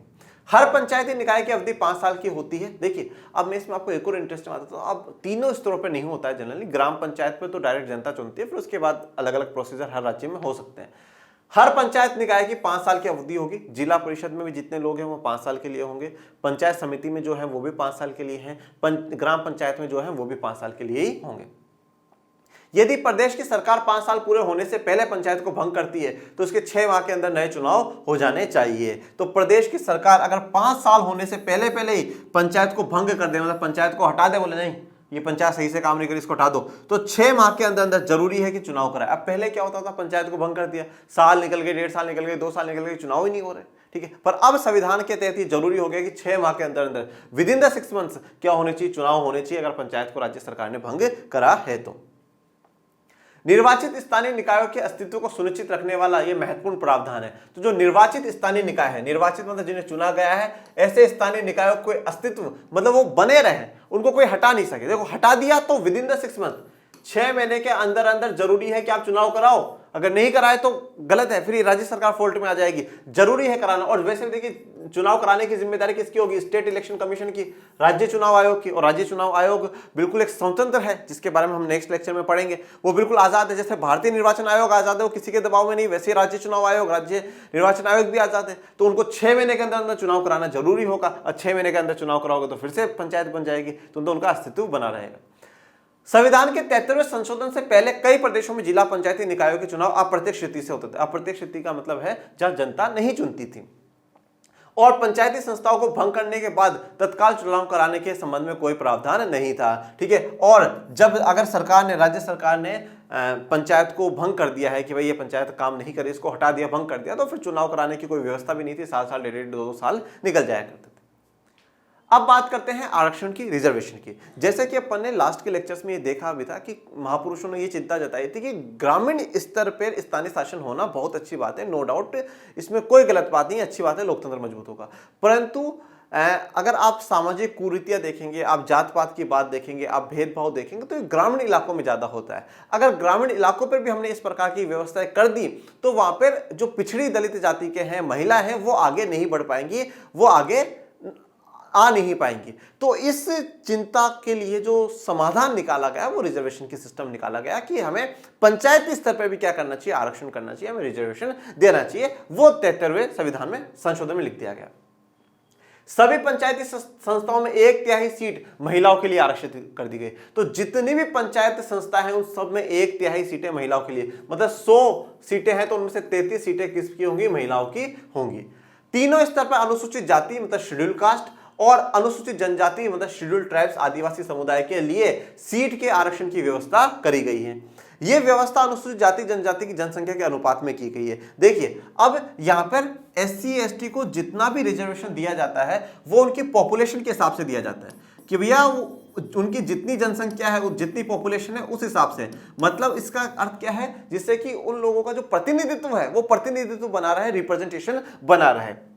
हर पंचायती निकाय की अवधि 5 साल की होती है। देखिए अब मैं इसमें आपको एक और इंटरेस्टिंग बात बताता हूं, अब तीनों स्तरों पे नहीं होता है जनरली। ग्राम पंचायत पे तो डायरेक्ट जनता चुनती है, फिर उसके बाद अलग अलग प्रोसीजर हर राज्य में हो सकते हैं। हर पंचायत निकाय की 5 साल की अवधि होगी। जिला परिषद में भी जितने लोग हैं वो 5 साल के लिए होंगे, पंचायत समिति में जो है वो भी 5 साल के लिए हैं, ग्राम पंचायत में जो है वो भी 5 साल के लिए ही होंगे। यदि प्रदेश की सरकार 5 साल पूरे होने से पहले पंचायत को भंग करती है तो उसके 6 माह के अंदर नए चुनाव हो जाने चाहिए। तो प्रदेश की सरकार अगर 5 साल होने से पहले ही पंचायत को भंग कर दे, मतलब पंचायत को हटा दे, बोले नहीं ये पंचायत सही से काम नहीं करी, इसको हटा दो, तो 6 माह के अंदर अंदर जरूरी है कि चुनाव कराए। अब पहले क्या होता था, पंचायत को भंग कर दिया, साल निकल गए, 1.5 साल निकल गए, 2 साल निकल गए, चुनाव ही नहीं हो रहे, ठीक है। पर अब संविधान के तहत ये जरूरी हो गया कि 6 माह के अंदर अंदर, विद इन द 6 मंथ्स क्या होने चाहिए, चुनाव होने चाहिए, अगर पंचायत को राज्य सरकार ने भंग करा है तो। निर्वाचित स्थानीय निकायों के अस्तित्व को सुनिश्चित रखने वाला यह महत्वपूर्ण प्रावधान है। तो जो निर्वाचित स्थानीय निकाय है, निर्वाचित मतलब जिन्हें चुना गया है, ऐसे स्थानीय निकायों को अस्तित्व मतलब वो बने रहे, उनको कोई हटा नहीं सके। देखो हटा दिया तो विद इन द 6 मंथ, 6 महीने के अंदर अंदर जरूरी है कि आप चुनाव कराओ। अगर नहीं कराए तो गलत है, फिर राज्य सरकार फॉल्ट में आ जाएगी। जरूरी है कराना। और वैसे देखिए चुनाव कराने की जिम्मेदारी किसकी होगी, स्टेट इलेक्शन कमीशन की, राज्य चुनाव आयोग की। और राज्य चुनाव आयोग बिल्कुल एक स्वतंत्र है, जिसके बारे में हम नेक्स्ट लेक्चर में पढ़ेंगे। वो बिल्कुल आजाद है, जैसे भारतीय निर्वाचन आयोग आजाद है, वो किसी के दबाव में नहीं, वैसे राज्य चुनाव आयोग, राज्य निर्वाचन आयोग भी आजाद है। तो उनको 6 महीने के अंदर अंदर चुनाव कराना जरूरी होगा। और 6 महीने के अंदर चुनाव कराओगे तो फिर से पंचायत बन जाएगी, तो उनका अस्तित्व बना रहेगा। संविधान के 73वें संशोधन से पहले कई प्रदेशों में जिला पंचायती निकायों के चुनाव अप्रत्यक्ष रीति से होते थे। अप्रत्यक्ष रीति का मतलब है जहां जनता नहीं चुनती थी, और पंचायती संस्थाओं को भंग करने के बाद तत्काल चुनाव कराने के संबंध में कोई प्रावधान नहीं था, ठीक है। और जब अगर सरकार ने, राज्य सरकार ने पंचायत को भंग कर दिया है कि भाई ये पंचायत काम नहीं करे, इसको हटा दिया, भंग कर दिया, तो फिर चुनाव कराने की कोई व्यवस्था भी नहीं थी। 7 साल, 1.5, 2 साल निकल जाया करते थे। अब बात करते हैं आरक्षण की, रिजर्वेशन की। जैसे कि अपन ने लास्ट के लेक्चर्स में ये देखा भी था कि महापुरुषों ने ये चिंता जताई थी कि ग्रामीण स्तर पर स्थानीय शासन होना बहुत अच्छी बात है, नो डाउट, इसमें कोई गलत बात नहीं, अच्छी बात है, लोकतंत्र मजबूत होगा। परंतु अगर आप सामाजिक कुरीतियां देखेंगे, आप जात पात की बात देखेंगे, आप भेदभाव देखेंगे, तो ये ग्रामीण इलाकों में ज्यादा होता है। अगर ग्रामीण इलाकों पर भी हमने इस प्रकार की व्यवस्थाएं कर दी तो वहां पर जो पिछड़ी दलित जाति के हैं, महिला हैं, वो आगे नहीं बढ़ पाएंगी, वो आगे आ नहीं पाएंगी। तो इस चिंता के लिए जो समाधान निकाला गया वो रिजर्वेशन की सिस्टम निकाला गया कि हमें पंचायती स्तर पर भी क्या करना चाहिए, आरक्षण करना चाहिए, हमें रिजर्वेशन देना चाहिए। वो 73वें संविधान में संशोधन में लिख दिया गया। सभी पंचायती संस्थाओं में 1/3 सीट महिलाओं के लिए आरक्षित कर दी गई। तो जितनी भी पंचायत संस्था है उन सब में 1/3 सीटें महिलाओं के लिए, मतलब 100 सीटें हैं तो उनमें से 33 सीटें किसकी होंगी, महिलाओं की होंगी। तीनों स्तर पर अनुसूचित जाति मतलब शेड्यूल कास्ट और अनुसूचित जनजाति मतलब शेड्यूल ट्राइब्स आदिवासी समुदाय के लिए सीट के आरक्षण की व्यवस्था करी गई है। यह व्यवस्था अनुसूचित जाति जनजाति की जनसंख्या के अनुपात में की गई है। देखिए अब यहां पर SC ST को जितना भी रिजर्वेशन दिया जाता है वो उनकी पॉपुलेशन के हिसाब से दिया जाता है कि भैया उनकी जितनी जनसंख्या है, जितनी पॉपुलेशन है उस हिसाब से। मतलब इसका अर्थ क्या है, जिससे कि उन लोगों का जो प्रतिनिधित्व है वो प्रतिनिधित्व बना रहा है, रिप्रेजेंटेशन बना रहा है।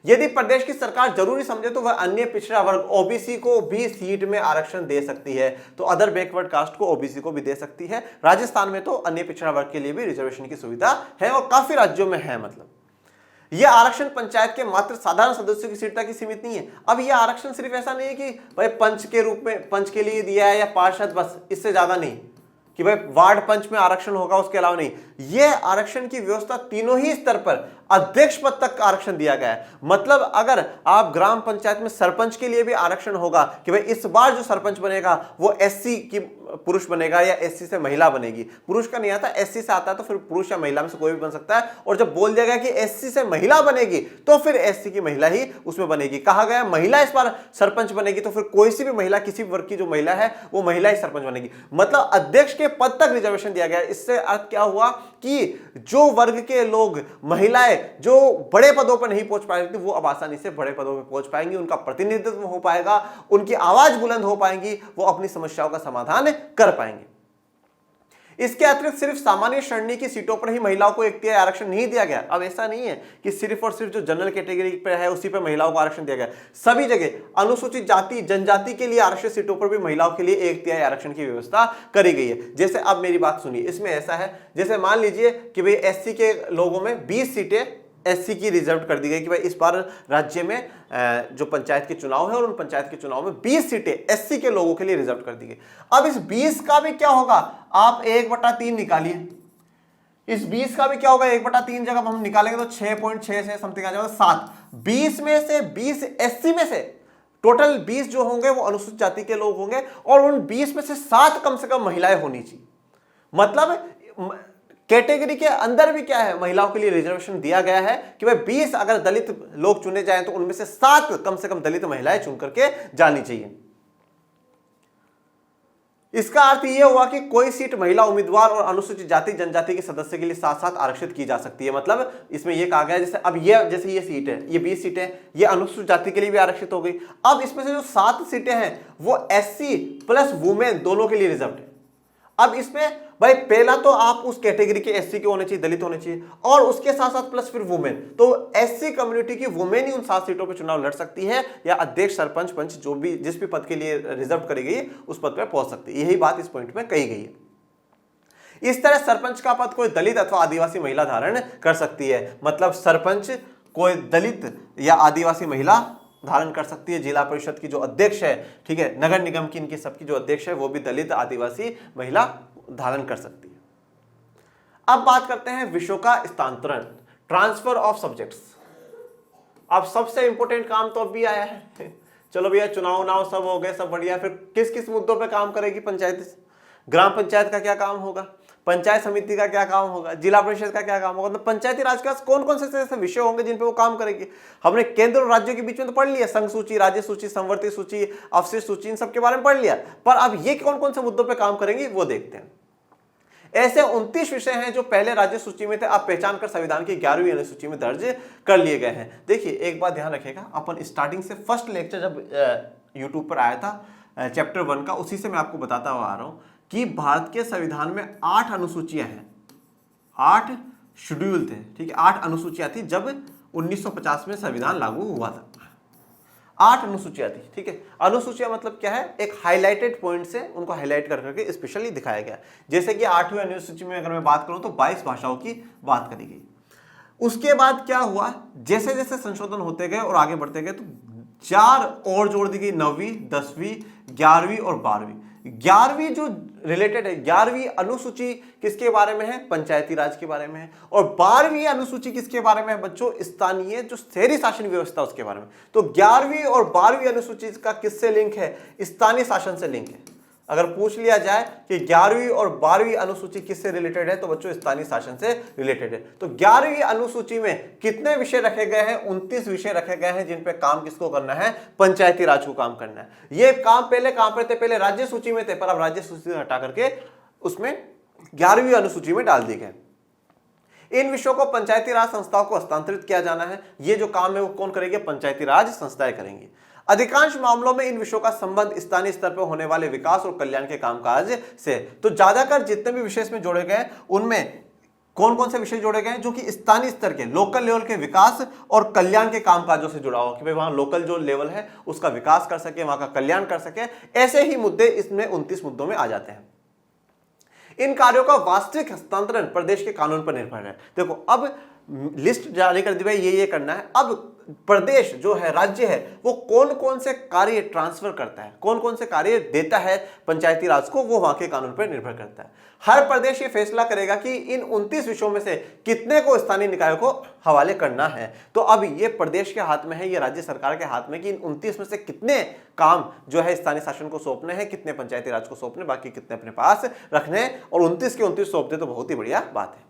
यदि प्रदेश की सरकार जरूरी समझे तो वह अन्य पिछड़ा वर्ग OBC को भी सीट में आरक्षण दे सकती है, तो अदर बैकवर्ड कास्ट को OBC को भी दे सकती है। राजस्थान में तो अन्य पिछड़ा वर्ग के लिए भी रिजर्वेशन की सुविधा है और काफी राज्यों में है। मतलब यह आरक्षण पंचायत के मात्र साधारण सदस्यों की सीट तक ही सीमित नहीं है। अब यह आरक्षण सिर्फ ऐसा नहीं है कि भाई पंच के रूप में, पंच के लिए दिया है या पार्षद, बस इससे ज्यादा नहीं कि भाई वार्ड पंच में आरक्षण होगा उसके अलावा नहीं। यह आरक्षण की व्यवस्था तीनों ही स्तर पर अध्यक्ष पद तक आरक्षण दिया गया है। मतलब अगर आप ग्राम पंचायत में सरपंच के लिए भी आरक्षण होगा कि भाई इस बार जो सरपंच बनेगा वो SC की पुरुष बनेगा या SC से महिला बनेगी। पुरुष का नहीं आता, SC से आता है, तो फिर पुरुष या महिला में से कोई भी बन सकता है। और जब बोल दिया गया कि SC से महिला बनेगी तो फिर SC की महिला ही उसमें बनेगी। कहा गया महिला इस बार सरपंच बनेगी तो फिर कोई सी भी महिला, किसी भी वर्ग की जो महिला है वो महिला ही सरपंच बनेगी। मतलब अध्यक्ष के पद तक रिजर्वेशन दिया गया। इससे अर्थ क्या हुआ कि जो वर्ग के लोग, महिलाएं जो बड़े पदों पर नहीं पहुंच पाई थी वो अब आसानी से बड़े पदों पर पहुंच पाएंगी, उनका प्रतिनिधित्व हो पाएगा, उनकी आवाज बुलंद हो पाएंगी, वो अपनी समस्याओं का समाधान कर पाएंगे। इसके अतिरिक्त सिर्फ सामान्य श्रेणी की सीटों पर ही महिलाओं को 1/3 आरक्षण नहीं दिया गया। अब ऐसा नहीं है कि सिर्फ और सिर्फ जो जनरल कैटेगरी पर है उसी पर महिलाओं को आरक्षण दिया गया। सभी जगह अनुसूचित जाति जनजाति के लिए आरक्षित सीटों पर भी महिलाओं के लिए 1/3 आरक्षण की व्यवस्था करी गई है। जैसे अब मेरी बात सुनिए, इसमें ऐसा है जैसे मान लीजिए कि भाई SC के लोगों में 20 सीटें SC की रिजर्व कर दी गई कि भाई इस बार राज्य में जो पंचायत के चुनाव है और उन पंचायत के चुनाव में 20 सीटें SC के लोगों के लिए रिजर्व कर दी गई। अब इस 20 का भी क्या होगा, आप 1/3 निकालिए। इस 20 का भी क्या होगा, 1/3 जगह हम निकालेंगे तो 6.6 से समथिंग आ जाएगा 7। 20 में से 20 SC में से टोटल 20 जो होंगे वो अनुसूचित जाति के लोग होंगे और उन 20 में से 7 कम से कम महिलाएं होनी चाहिए। मतलब कैटेगरी के अंदर भी क्या है, महिलाओं के लिए रिजर्वेशन दिया गया है कि भाई 20 अगर दलित लोग चुने जाएं तो उनमें से 7 कम से कम दलित महिलाएं चुन करके जानी चाहिए। इसका अर्थ यह हुआ कि कोई सीट महिला उम्मीदवार और अनुसूचित जाति जनजाति के सदस्य के लिए साथ साथ आरक्षित की जा सकती है। मतलब इसमें यह कहा गया जैसे अब ये सीट है, ये 20 सीटें ये अनुसूचित जाति के लिए भी आरक्षित हो गई। अब इसमें से जो 7 सीटें हैं वो SC प्लस वुमेन दोनों के लिए रिजर्व है। अब इसमें भाई पहला तो आप उस कैटेगरी के SC के होने चाहिए, दलित होने चाहिए, और उसके साथ साथ प्लस फिर वुमेन। तो SC कम्युनिटी की वुमेन ही उन 7 सीटों पर चुनाव लड़ सकती है या अध्यक्ष, सरपंच, पंच जो भी जिस भी पद के लिए रिजर्व करी गई उस पद पर पहुंच सकती है। यही बात इस पॉइंट में कही गई है। इस तरह सरपंच का पद कोई दलित अथवा आदिवासी महिला धारण कर सकती है। मतलब सरपंच कोई दलित या आदिवासी महिला धारण कर सकती है। जिला परिषद की जो अध्यक्ष है, ठीक है, नगर निगम की इनकी सबकी जो अध्यक्ष है वो भी दलित आदिवासी महिला धारण कर सकती है। अब बात करते हैं विषयों का स्थानांतरण, ट्रांसफर ऑफ सब्जेक्ट्स। अब सबसे इंपॉर्टेंट काम तो अभी आया है। चलो भैया चुनाव सब हो गए, सब बढ़िया, फिर किस किस मुद्दों पे काम करेगी पंचायत? ग्राम पंचायत का क्या काम होगा, पंचायत समिति का क्या काम होगा, जिला परिषद का क्या काम होगा। तो पंचायती राज के कौन कौन से ऐसे विषय होंगे जिन पे वो काम करेगी? हमने केंद्र और राज्यों के बीच में तो पढ़ लिया, संघ सूची, राज्य सूची, संवर्ती सूची, अवशिष्ट सूची, इन सब के बारे में पढ़ लिया। पर अब ये कौन कौन से मुद्दों पे काम करेंगी वो देखते हैं। ऐसे 29 विषय हैं जो पहले राज्य सूची में थे, अब पहचान कर संविधान की 11वीं अनुसूची में दर्ज कर लिए गए हैं। देखिए एक बात ध्यान रखिएगा, अपन स्टार्टिंग से फर्स्ट लेक्चर जब यूट्यूब पर आया था चैप्टर 1 का, उसी से मैं आपको बताता हुआ आ रहा हूं कि भारत के संविधान में 8 अनुसूचियां हैं, 8 शेड्यूल थे, ठीक है, 8 अनुसूचियां थी जब 1950 में संविधान लागू हुआ था। 8 अनुसूचियां थी, ठीक है। अनुसूचियां मतलब क्या है, एक हाईलाइटेड पॉइंट से उनको हाईलाइट कर करके स्पेशली दिखाया गया। जैसे कि 8वीं अनुसूची में अगर मैं बात करूं तो 22 भाषाओं की बात करी गई। उसके बाद क्या हुआ, जैसे जैसे संशोधन होते गए और आगे बढ़ते गए तो 4 और जोड़ दी गई, 9वीं, 10वीं, 11वीं और 12वीं। 11वीं जो रिलेटेड है, 11वीं अनुसूची किसके बारे में है, पंचायती राज के बारे में है। और 12वीं अनुसूची किसके बारे में है बच्चों, स्थानीय जो शहरी शासन व्यवस्था उसके बारे में। तो 11वीं और 12वीं अनुसूची का किससे लिंक है, स्थानीय शासन से लिंक है। अगर पूछ लिया जाए कि 11वीं और 12वीं अनुसूची किससे रिलेटेड है तो बच्चों स्थानीय शासन से रिलेटेड है। तो 11वीं अनुसूची में कितने विषय रखे गए हैं, 29 विषय रखे गए हैं जिन पे काम किसको करना है, पंचायती राज को काम करना है। ये काम पहले कहां पर थे, पहले राज्य सूची में थे, पर अब राज्य सूची से हटा करके उसमें 11वीं अनुसूची में डाल दिए गए। इन विषयों को पंचायती राज संस्थाओं को हस्तांतरित किया जाना है। ये जो काम है वो कौन करेंगे, पंचायती राज संस्थाएं करेंगी। अधिकांश मामलों में इन विषयों का संबंध स्थानीय स्तर पर होने वाले विकास और कल्याण के कामकाज से। तो ज्यादातर जितने भी विषय इसमें जोड़े गए उनमें कौन कौन से विषय जोड़े गए हैं, जो कि स्थानीय स्तर के, लोकल लेवल के विकास और कल्याण के कामकाजों से जुड़ा हो, कि भाई वहां लोकल जो लेवल है उसका विकास कर सके, वहां का कल्याण कर सके। ऐसे ही मुद्दे इसमें 29 मुद्दों में आ जाते हैं। इन कार्यों का वास्तविक हस्तांतरण प्रदेश के कानून पर निर्भर है। देखो अब लिस्ट जारी कर दी भाई ये करना है। अब प्रदेश जो है, राज्य है, वो कौन कौन से कार्य ट्रांसफर करता है, कौन कौन से कार्य देता है पंचायती राज को, वो वहां के कानून पर निर्भर करता है। हर प्रदेश ये फैसला करेगा कि इन 29 विषयों में से कितने को स्थानीय निकायों को हवाले करना है। तो अब ये प्रदेश के हाथ में है, ये राज्य सरकार के हाथ में कि इन 29 में से कितने काम जो है स्थानीय शासन को सौंपने हैं, कितने पंचायती राज को सौंपने, बाकी कितने अपने पास रखने हैं। और 29 के 29 सौंप दे तो बहुत ही बढ़िया बात है।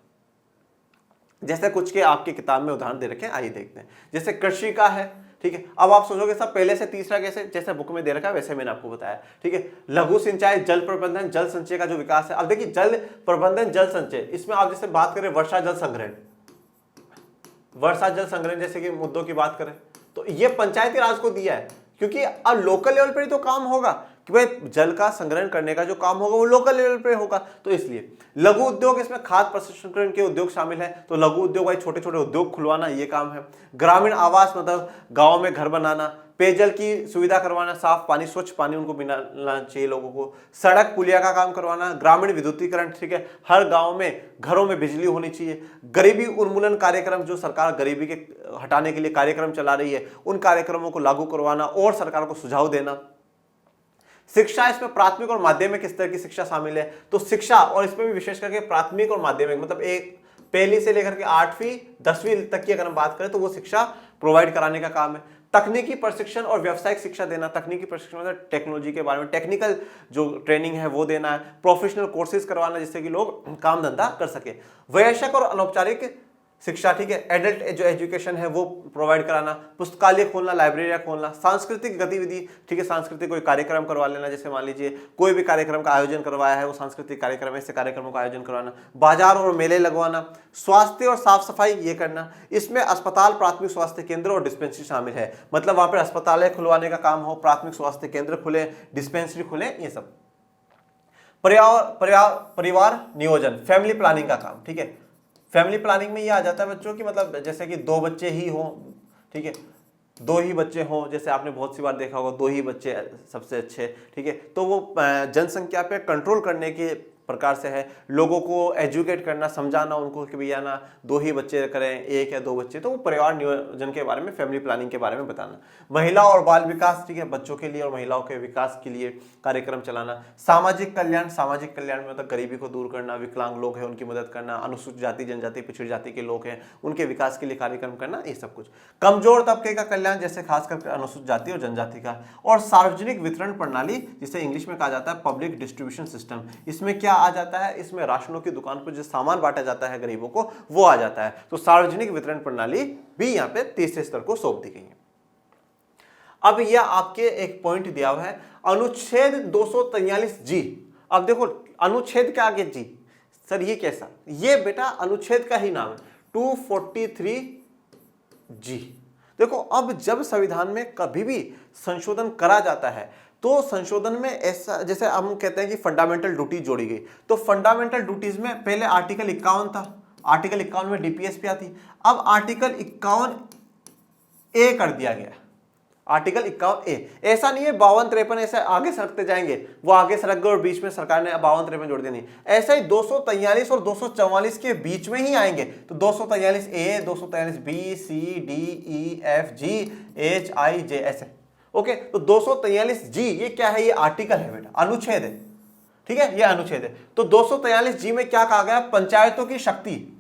जैसे कुछ के आपकी किताब में उदाहरण दे रखे हैं, आइए देखते हैं। जैसे कृषि का है, ठीक है। अब आप सोचोगे सब पहले से तीसरा कैसे, जैसे बुक में दे रखा है वैसे मैंने आपको बताया, ठीक है। लघु सिंचाई, जल प्रबंधन, जल संचय का जो विकास है। अब देखिए जल प्रबंधन, जल संचय, इसमें आप जैसे बात करें वर्षा जल संग्रहण, वर्षा जल संग्रहण जैसे कि मुद्दों की बात करें तो ये पंचायती राज को दिया है, क्योंकि अब लोकल लेवल पर ही तो काम होगा कि भाई जल का संग्रहण करने का जो काम होगा वो लोकल लेवल पे होगा। तो इसलिए लघु उद्योग, इसमें खाद्य प्रसंस्करण के उद्योग शामिल है। तो लघु उद्योग भाई छोटे छोटे उद्योग खुलवाना, ये काम है। ग्रामीण आवास मतलब गांव में घर बनाना, पेयजल की सुविधा करवाना, साफ पानी, स्वच्छ पानी उनको मिलना चाहिए लोगों को। सड़क पुलिया का काम करवाना, ग्रामीण विद्युतीकरण, ठीक है, हर गांव में घरों में बिजली होनी चाहिए। गरीबी उन्मूलन कार्यक्रम, जो सरकार गरीबी के हटाने के लिए कार्यक्रम चला रही है, उन कार्यक्रमों को लागू करवाना और सरकार को सुझाव देना। शिक्षा, इसमें प्राथमिक और माध्यमिक स्तर की शिक्षा शामिल है। तो शिक्षा, और इसमें भी विशेष करके प्राथमिक और माध्यमिक मतलब एक पहली से लेकर के 8वीं 10वीं तक की अगर हम बात करें तो वो शिक्षा प्रोवाइड कराने का काम है। तकनीकी प्रशिक्षण और व्यावसायिक शिक्षा देना, तकनीकी प्रशिक्षण मतलब टेक्नोलॉजी के बारे में टेक्निकल जो ट्रेनिंग है वो देना है। प्रोफेशनल कोर्सेज करवाना जिससे कि लोग काम धंधा कर सके। वयस्क और अनौपचारिक शिक्षा, ठीक है, एडल्ट जो एजुकेशन है वो प्रोवाइड कराना। पुस्तकालय खोलना, लाइब्रेरियां खोलना। सांस्कृतिक गतिविधि, ठीक है, सांस्कृतिक कोई कार्यक्रम करवा लेना, जैसे मान लीजिए कोई भी कार्यक्रम का आयोजन करवाया है वो सांस्कृतिक कार्यक्रम है, ऐसे कार्यक्रमों का आयोजन करवाना। बाजार और मेले लगवाना। स्वास्थ्य और साफ सफाई ये करना। इसमें अस्पताल, प्राथमिक स्वास्थ्य केंद्र और डिस्पेंसरी शामिल है। मतलब वहां पर अस्पताल खुलवाने का काम हो, प्राथमिक स्वास्थ्य केंद्र खुले, डिस्पेंसरी खुले, ये सब। परिवार नियोजन, फैमिली प्लानिंग का काम, ठीक है। फैमिली प्लानिंग में ये आ जाता है बच्चों की, मतलब जैसे कि 2 बच्चे ही हों, ठीक है, 2 ही बच्चे हों, जैसे आपने बहुत सी बार देखा होगा 2 ही बच्चे सबसे अच्छे, ठीक है। तो वो जनसंख्या पे कंट्रोल करने के प्रकार से है, लोगों को एजुकेट करना, समझाना उनको कि भैया ना 2 ही बच्चे करें, 1 या 2 बच्चे। तो वो परिवार नियोजन के बारे में, फैमिली प्लानिंग के बारे में बताना। महिला और बाल विकास, ठीक है, बच्चों के लिए और महिलाओं के विकास के लिए कार्यक्रम चलाना। सामाजिक कल्याण, सामाजिक कल्याण में मतलब गरीबी को दूर करना, विकलांग लोग हैं उनकी मदद करना, अनुसूचित जाति जनजाति पिछड़ी जाति के लोग हैं उनके विकास के लिए कार्यक्रम करना, ये सब कुछ। कमजोर तबके का कल्याण, जैसे खासकर अनुसूचित जाति और जनजाति का। और सार्वजनिक वितरण प्रणाली, जिसे इंग्लिश में कहा जाता है पब्लिक डिस्ट्रीब्यूशन सिस्टम। इसमें क्या आ जाता है, इसमें राशनों की दुकान पर जो सामान बांटा जाता है गरीबों को वो आ जाता है। तो सार्वजनिक वितरण प्रणाली भी यहाँ पे तीसरे स्तर को सौंप दी गई है। अब यह आपके एक पॉइंट दिया हुआ है अनुच्छेद 243 जी। अब देखो अनुच्छेद के आगे जी, सर ये कैसा? ये बेटा अनुच्छेद का ही नाम है 243G। देखो अब जब संविधान में कभी भी संशोधन करा जाता है तो संशोधन में ऐसा, जैसे हम कहते हैं कि फंडामेंटल ड्यूटी जोड़ी गई, तो फंडामेंटल ड्यूटीज में पहले आर्टिकल 51 था, आर्टिकल 51 में डीपीएसपी आती, अब आर्टिकल 51A कर दिया गया, आर्टिकल 51A। ऐसा नहीं है 52-53 ऐसे आगे सरकते जाएंगे, वो आगे सरक गए और बीच में सरकार ने 52-53 जोड़ दिया, नहीं, ऐसा ही 243 और 244 के बीच में ही आएंगे। तो 243A, 243B, C, D, E, F, G, H, I, J ऐसे। ओके, तो 243G ये क्या है? ये आर्टिकल है बेटा, अनुच्छेद है, ठीक है, ये अनुच्छेद है। तो 243G में क्या कहा गया? पंचायतों की शक्ति,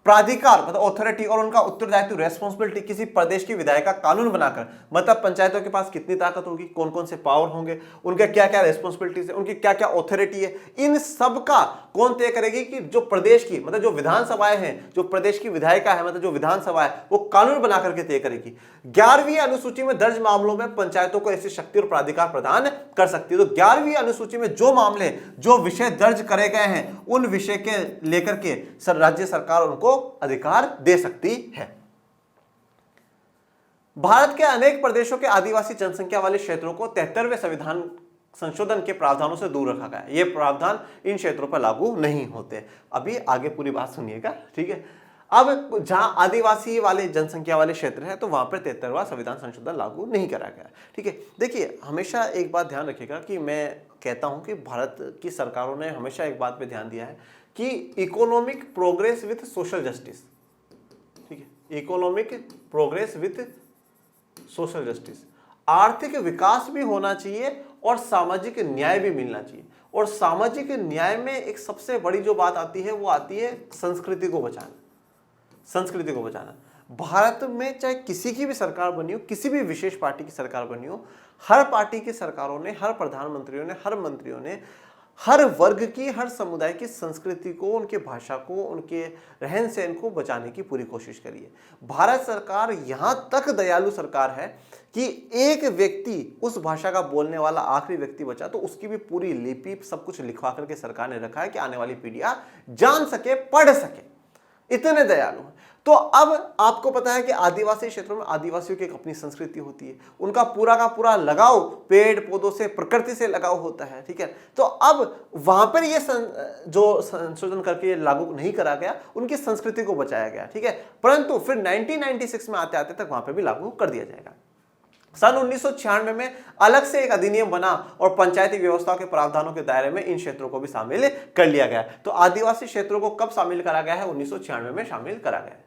प्राधिकार मतलब ऑथोरिटी और उनका उत्तरदायित्व रेस्पॉन्सिबिलिटी किसी प्रदेश की विधायक का कानून बनाकर, मतलब पंचायतों के पास कितनी ताकत होगी, कौन कौन से पावर होंगे, उनके क्या क्या रेस्पॉन्सिबिलिटीज है, उनकी क्या क्या ऑथोरिटी है, इन सब का कौन तय करेगी कि जो प्रदेश की मतलब जो विधानसभाएं हैं, जो प्रदेश की विधायिका है मतलब जो विधानसभा है, वो कानून बना करके तय करेगी। 11वीं अनुसूची में दर्ज मामलों में पंचायतों को ऐसी शक्ति और प्राधिकार प्रदान कर सकती है। तो 11वीं अनुसूची में जो मामले, जो विषय दर्ज करे गए हैं, उन विषय के लेकर के राज्य सरकार उनको अधिकार दे सकती है। भारत के अनेक प्रदेशों के आदिवासी जनसंख्या वाले क्षेत्रों को 73वें संविधान संशोधन के प्रावधानों से दूर रखा गया है। ये प्रावधान इन क्षेत्रों पर लागू नहीं होते। अभी आगे पूरी बात सुनिएगा, ठीक है। अब जहां आदिवासी वाले जनसंख्या वाले क्षेत्र है तो वहां पर 73वां संविधान संशोधन लागू नहीं करा गया, ठीक है। देखिए हमेशा एक बात ध्यान रखिएगा कि मैं कहता हूं कि भारत की सरकारों ने हमेशा एक बात पे ध्यान दिया है कि economic progress with social justice, ठीक है, economic progress with social justice, आर्थिक विकास भी होना चाहिए और सामाजिक न्याय भी मिलना चाहिए। और सामाजिक न्याय में एक सबसे बड़ी जो बात आती है वो आती है संस्कृति को बचाना, संस्कृति को बचाना। भारत में चाहे किसी की भी सरकार बनी हो, किसी भी विशेष पार्टी की सरकार बनी हो, हर पार्टी की सरकारों ने, हर प्रधानमंत्रियों ने, हर मंत्रियों ने हर वर्ग की, हर समुदाय की संस्कृति को, उनके भाषा को, उनके रहन सहन को बचाने की पूरी कोशिश करी है। भारत सरकार यहां तक दयालु सरकार है कि एक व्यक्ति उस भाषा का बोलने वाला आखिरी व्यक्ति बचा तो उसकी भी पूरी लिपि सब कुछ लिखवा करके सरकार ने रखा है कि आने वाली पीढ़ियां जान सके, पढ़ सके, इतने दयालु हैं। तो अब आपको पता है कि आदिवासी क्षेत्रों में आदिवासियों की एक अपनी संस्कृति होती है, उनका पूरा का पूरा लगाव पेड़ पौधों से, प्रकृति से लगाव होता है, ठीक है। तो अब वहां पर ये जो संशोधन करके लागू नहीं करा गया, उनकी संस्कृति को बचाया गया, ठीक है। परंतु फिर 1996 में आते आते तक वहां पर भी लागू कर दिया जाएगा। सन 1996 में अलग से एक अधिनियम बना और पंचायती व्यवस्था के प्रावधानों के दायरे में इन क्षेत्रों को भी शामिल कर लिया गया। तो आदिवासी क्षेत्रों को कब शामिल करा गया है? 1996 में शामिल करा गया है।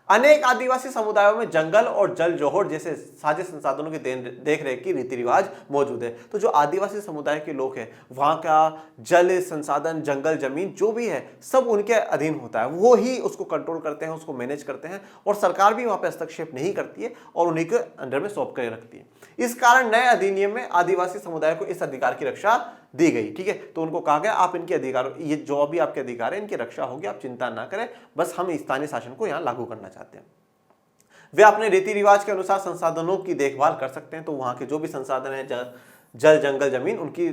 अनेक आदिवासी समुदायों में जंगल और जल जोहड़ जैसे साझे संसाधनों की देख रेख की रीति रिवाज मौजूद है। तो जो आदिवासी समुदाय के लोग हैं, वहां का जल संसाधन, जंगल, जमीन जो भी है सब उनके अधीन होता है, वो ही उसको कंट्रोल करते हैं, उसको मैनेज करते हैं और सरकार भी वहां पे हस्तक्षेप नहीं करती है और उन्हीं के अंडर में सौंप कर रखती है। इस कारण नए अधिनियम में आदिवासी समुदाय को इस अधिकार की रक्षा दी गई, ठीक है। तो उनको कहा गया आप इनके अधिकार, ये जो भी आपके अधिकार है इनकी रक्षा होगी, आप चिंता ना करें, बस हम स्थानीय शासन को यहाँ लागू करना चाहते हैं। वे अपने रीति रिवाज के अनुसार संसाधनों की देखभाल कर सकते हैं। तो वहां के जो भी संसाधन है, जल, जंगल, जमीन, उनकी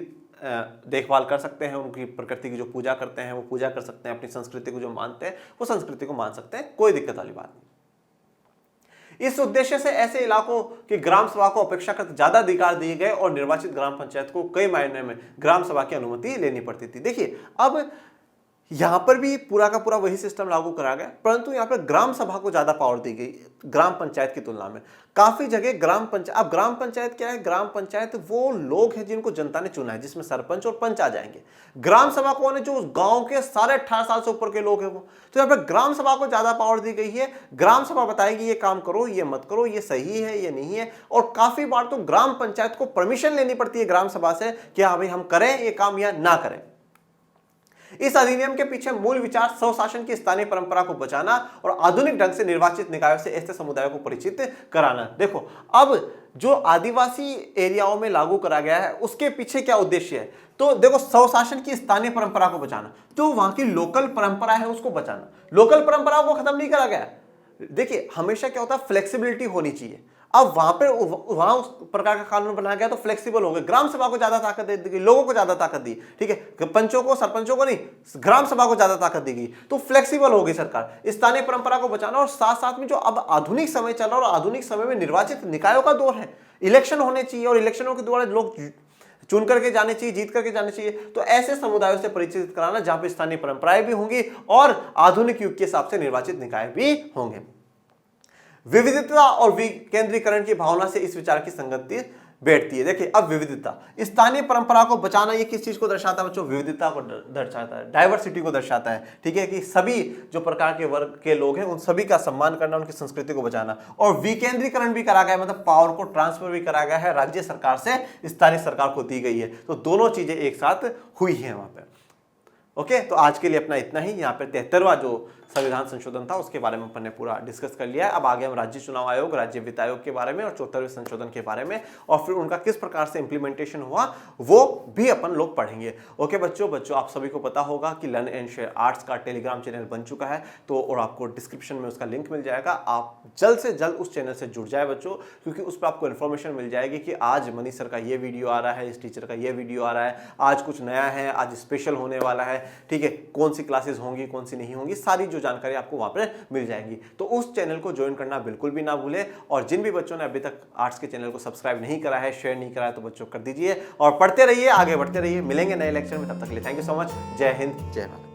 देखभाल कर सकते हैं, उनकी प्रकृति की जो पूजा करते हैं वो पूजा कर सकते हैं, अपनी संस्कृति को जो मानते हैं वो संस्कृति को मान सकते हैं, कोई दिक्कत वाली बात नहीं। इस उद्देश्य से ऐसे इलाकों की ग्राम सभा को अपेक्षाकृत ज्यादा अधिकार दिए गए और निर्वाचित ग्राम पंचायत को कई मायने में ग्राम सभा की अनुमति लेनी पड़ती थी। देखिए अब यहां पर भी पूरा का पूरा वही सिस्टम लागू करा गया, परंतु यहां पर ग्राम सभा को ज्यादा पावर दी गई ग्राम पंचायत की तुलना में। काफी जगह ग्राम पंचायत, अब ग्राम पंचायत क्या है? ग्राम पंचायत वो लोग हैं जिनको जनता ने चुना है, जिसमें सरपंच और पंच आ जाएंगे। ग्राम सभा कौन है? जो गांव के सारे 18 साल से ऊपर के लोग हैं वो। तो यहाँ पर ग्राम सभा को ज्यादा पावर दी गई है। ग्राम सभा बताएगी ये काम करो, ये मत करो, ये सही है, ये नहीं है। और काफी बार तो ग्राम पंचायत को परमिशन लेनी पड़ती है ग्राम सभा से कि हाँ भाई हम करें ये काम या ना करें। इस अधिनियम के पीछे मूल विचार स्वशासन की स्थानीय परंपरा को बचाना और आधुनिक ढंग से निर्वाचित निकायों से ऐसे समुदायों को परिचित कराना। देखो अब जो आदिवासी एरियाओं में लागू करा गया है उसके पीछे क्या उद्देश्य है? तो देखो स्वशासन की स्थानीय परंपरा को बचाना, तो वहां की लोकल परंपरा है उसको बचाना, लोकल परंपराओं को खत्म नहीं करा गया। देखिए हमेशा क्या होता है, फ्लेक्सिबिलिटी होनी चाहिए। अब वहां उस प्रकार का कानून बनाया गया तो फ्लेक्सिबल हो गए, ग्राम सभा को ज्यादा ताकत दे दी गई, लोगों को ज्यादा ताकत दी, ठीक है, पंचों को सरपंचों को नहीं, ग्राम सभा को ज्यादा ताकत दी गई, तो फ्लेक्सिबल हो गई सरकार। स्थानीय परंपरा को बचाना और साथ साथ में जो अब आधुनिक समय चल रहा है और आधुनिक समय में निर्वाचित निकायों का दौर है, इलेक्शन होने चाहिए और इलेक्शनों के द्वारा लोग चुन करके जाने चाहिए, जीत करके जाने चाहिए, तो ऐसे समुदायों से परिचित कराना जहां पे स्थानीय परंपराएं भी होंगी और आधुनिक युग के हिसाब से निर्वाचित निकाय भी होंगे। विविधता और विकेंद्रीकरण की भावना से इस विचार की संगति बैठती है। देखिए अब विविधता, स्थानीय परंपरा को बचाना ये किस चीज को दर्शाता है बच्चों? विविधता को दर्शाता है, डाइवर्सिटी को दर्शाता है, ठीक है, कि सभी जो प्रकार के वर्ग के लोग हैं उन सभी का सम्मान करना, उनकी संस्कृति को बचाना। और विकेंद्रीकरण भी करा गया है, मतलब पावर को ट्रांसफर भी करा गया है, राज्य सरकार से स्थानीय सरकार को दी गई है, तो दोनों चीजें एक साथ हुई है वहां पे। ओके, तो आज के लिए अपना इतना ही। यहाँ पे 73वां जो संविधान संशोधन था उसके बारे में अपन ने पूरा डिस्कस कर लिया है। अब आगे हम राज्य चुनाव आयोग, राज्य वित्त आयोग के बारे में और 74वें संशोधन के बारे में और फिर उनका किस प्रकार से इंप्लीमेंटेशन हुआ वो भी अपन लोग पढ़ेंगे। ओके बच्चों आप सभी को पता होगा कि लर्न एंड शेयर आर्ट्स का टेलीग्राम चैनल बन चुका है, तो और आपको डिस्क्रिप्शन में उसका लिंक मिल जाएगा। आप जल्द से जल्द उस चैनल से जुड़ जाए बच्चों, क्योंकि उस पर आपको इन्फॉर्मेशन मिल जाएगी कि आज मनीष सर का ये वीडियो आ रहा है, इस टीचर का ये वीडियो आ रहा है, आज कुछ नया है, आज स्पेशल होने वाला है, ठीक है, कौन सी क्लासेस होंगी, कौन सी नहीं होंगी, सारी जो जानकारी आपको वहां पर मिल जाएगी। तो उस चैनल को ज्वाइन करना बिल्कुल भी ना भूले। और जिन भी बच्चों ने अभी तक आर्ट्स के चैनल को सब्सक्राइब नहीं करा है, शेयर नहीं करा है, तो बच्चों कर दीजिए और पढ़ते रहिए, आगे बढ़ते रहिए। मिलेंगे नए लेक्चर में, तब तक के लिए थैंक यू सो मच। जय हिंद, जय भारत।